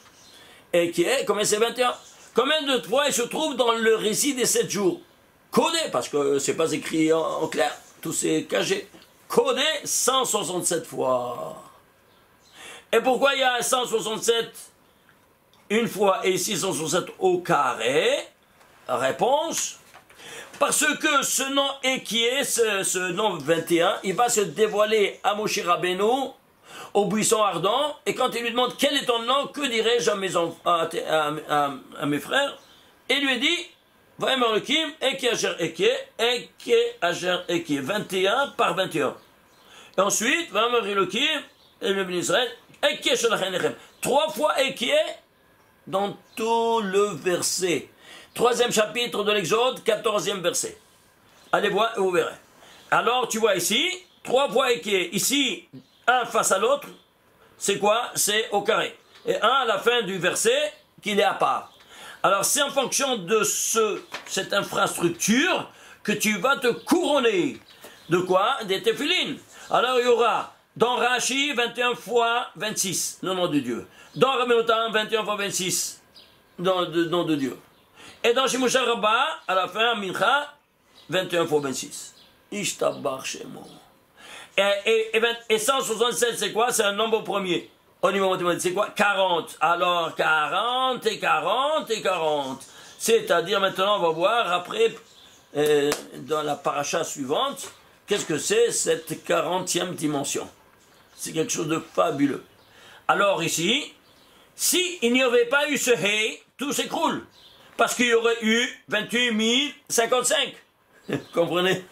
Speaker 1: Ekié, combien c'est 21? Combien de fois il se trouve dans le récit des 7 jours? Codé, parce que c'est pas écrit en clair, tout c'est caché. Codé 167 fois. Et pourquoi il y a 167 une fois et 667 au carré? Réponse. Parce que ce nom Ekié, ce nom 21, il va se dévoiler à Moshe Rabbeinu au buisson ardent, et quand il lui demande quel est ton nom, que dirais-je à mes frères, il lui dit, Vaïmar Elohim, Eke Asher Eke, Eke Asher Eke, 21 par 21. Et ensuite, Vaïmar Elohim, et le béni Israël, Eke Shalachem Lechem. 3 fois Eke dans tout le verset. 3e chapitre de l'Exode, 14e verset. Allez voir et vous verrez. Alors tu vois ici, 3 fois Eke, ici, un face à l'autre, c'est quoi? C'est au carré. Et un à la fin du verset, qu'il est à part. Alors c'est en fonction de cette infrastructure que tu vas te couronner. De quoi? Des téphilines. Alors il y aura dans Rashi 21 fois 26, le nom de Dieu. Dans Rabbeinu 21 fois 26, nom de Dieu. Et dans Shimosha Rabbah, à la fin, Mincha, 21 fois 26. Ishtabach Shemo. Et 167, c'est quoi? C'est un nombre premier. Au niveau mathématique, c'est quoi? 40. Alors, 40 et 40 et 40. C'est-à-dire, maintenant, on va voir, après, dans la paracha suivante, qu'est-ce que c'est cette 40e dimension? C'est quelque chose de fabuleux. Alors, ici, s'il n'y avait pas eu ce Hey, tout s'écroule. Parce qu'il y aurait eu 28 055. Comprenez?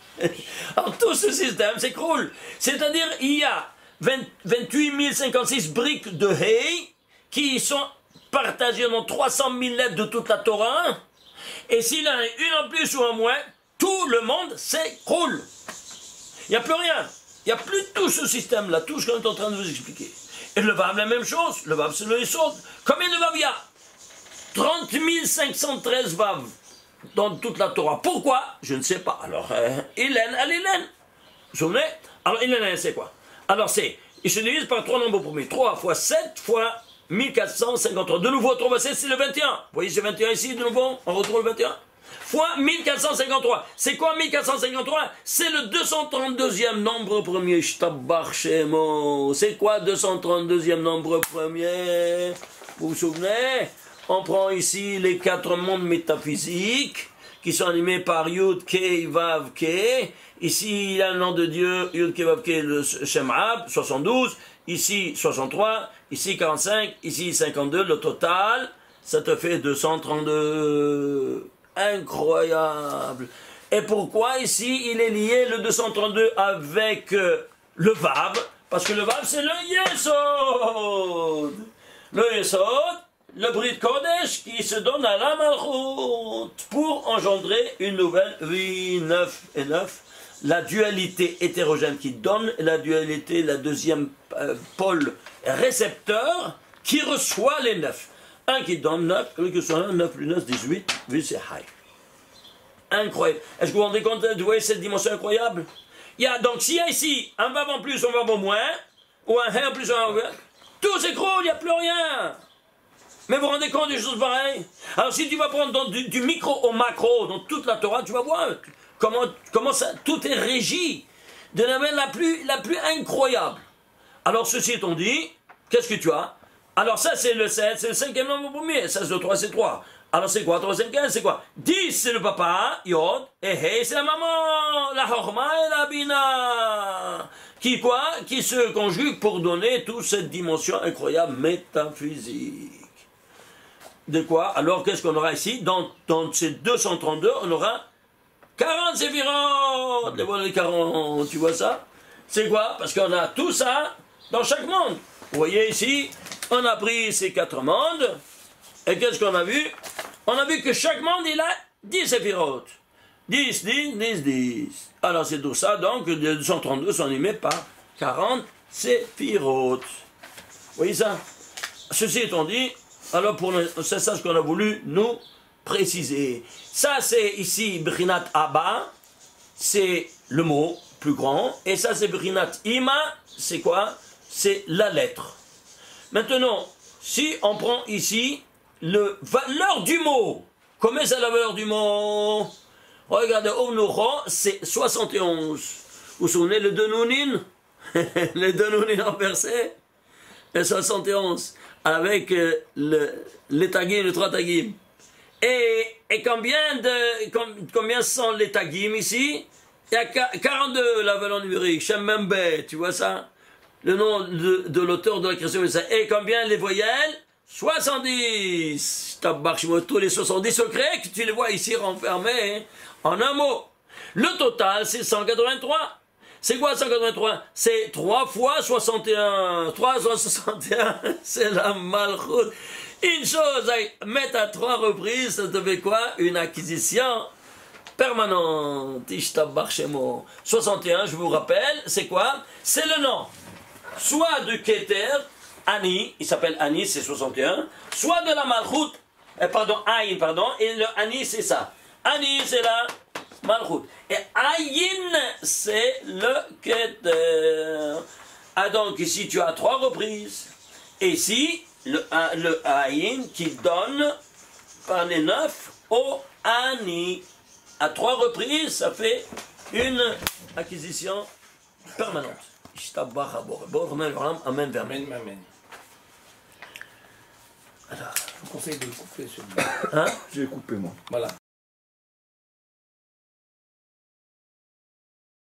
Speaker 1: Alors, tout ce système s'écroule. C'est-à-dire, il y a 28 056 briques de hay qui sont partagées dans 300 000 lettres de toute la Torah. Et s'il y en a une en plus ou en moins, tout le monde s'écroule. Il n'y a plus rien. Il n'y a plus tout ce système-là, tout ce qu'on est en train de vous expliquer. Et le Vav, la même chose. Le Vav, c'est le Yesod. Combien de Vav il y a? 30 513 Vav dans toute la Torah. Pourquoi? Je ne sais pas. Alors, Hélène, vous vous souvenez? Alors, Hélène, c'est quoi? Alors, il se divise par 3 nombres premiers. 3 fois 7 fois 1453. De nouveau, 3 fois 7, c'est le 21. Vous voyez ce 21 ici, de nouveau? On retrouve le 21. Fois 1453. C'est quoi 1453? C'est le 232e nombre premier. Shtabach Shemo. C'est quoi 232e nombre premier? Vous vous souvenez? On prend ici les 4 mondes métaphysiques qui sont animés par Yud, Kei, Vav, Kei. Ici, il y a le nom de Dieu, Yud, Kei, Vav, Kei, le Shem Ab, 72. Ici, 63. Ici, 45. Ici, 52. Le total, ça te fait 232. Incroyable. Et pourquoi ici, il est lié, le 232, avec le Vav? Parce que le Vav, c'est le Yesod. Le Yesod, le Brit Kodesh qui se donne à la Malchut pour engendrer une nouvelle vie, 9 et 9. La dualité hétérogène qui donne, la dualité, la deuxième pôle récepteur qui reçoit les 9. Un qui donne 9, l'autre qui reçoit 9 plus 9, 18, vu c'est high. Incroyable. Est-ce que vous vous rendez compte de voir cette dimension incroyable? Il y a, donc s'il y a ici un Vav en plus, un Vav en moins, ou un He en plus, un Vav en moins, tout s'écroule, il n'y a plus rien. Mais vous vous rendez compte des choses pareilles? Alors si tu vas prendre du micro au macro, dans toute la Torah, tu vas voir comment ça, tout est régi de la manière la plus incroyable. Alors ceci étant dit, qu'est-ce que tu as? Alors ça c'est le 7, c'est le 5e nombre premier, 16 de 3 c'est 3. Alors c'est quoi? 3, 5, 15 c'est quoi? 10 c'est le papa, Yod, et Hey c'est la maman, la Chorma et la Bina. Qui quoi? Qui se conjugue pour donner toute cette dimension incroyable métaphysique. De quoi? Alors qu'est-ce qu'on aura ici? Dans ces 232, on aura 40 séphirotes. Les voilà les 40, tu vois ça? C'est quoi? Parce qu'on a tout ça dans chaque monde. Vous voyez ici, on a pris ces 4 mondes, et qu'est-ce qu'on a vu? On a vu que chaque monde, il a 10 séphirotes. 10, 10, 10, 10. Alors c'est tout ça, donc, les 232 sont animés par 40 séphirotes. Vous voyez ça? Ceci étant dit, alors c'est ça ce qu'on a voulu nous préciser. Ça c'est ici Brinat Abba, c'est le mot plus grand, et ça c'est Brinat Ima, c'est quoi? C'est la lettre. Maintenant, si on prend ici le valeur du mot, combien c'est la valeur du mot? Regardez, Omnocho, c'est 71. Vous vous souvenez le Denounin? Le Denounin en verset? Le 71. Avec les tagim, les 3 tagim. Et combien sont les tagim ici? Il y a 42 la valeur numérique, Shem Membe, tu vois ça? le nom de l'auteur de la création de ça. Et combien les voyelles? 70. Tous les 70 secrets que tu les vois ici renfermés en un mot. Le total, c'est 183. C'est quoi 183? C'est 3 fois 61. 3 fois 61, c'est la malchoute. Une chose à mettre à 3 reprises, ça te fait quoi? Une acquisition permanente. Ishtabach Shemo. 61, je vous rappelle, c'est quoi? C'est le nom. Soit de Keter, Ani, il s'appelle Ani, c'est 61, soit de la Malchut, Aïn, et le Ani, c'est ça. Ani, c'est la Malchut. Et Aïn, c'est le Keter. Ah, donc ici, tu as 3 reprises. Et ici, le Aïn qui donne par les 9 au Ani. À 3 reprises, ça fait une acquisition permanente. Amen.
Speaker 2: Amen, amen.
Speaker 1: Alors,
Speaker 2: Je vous conseille de le couper celui-là.
Speaker 1: hein?
Speaker 5: J'ai coupé moi.
Speaker 2: Voilà.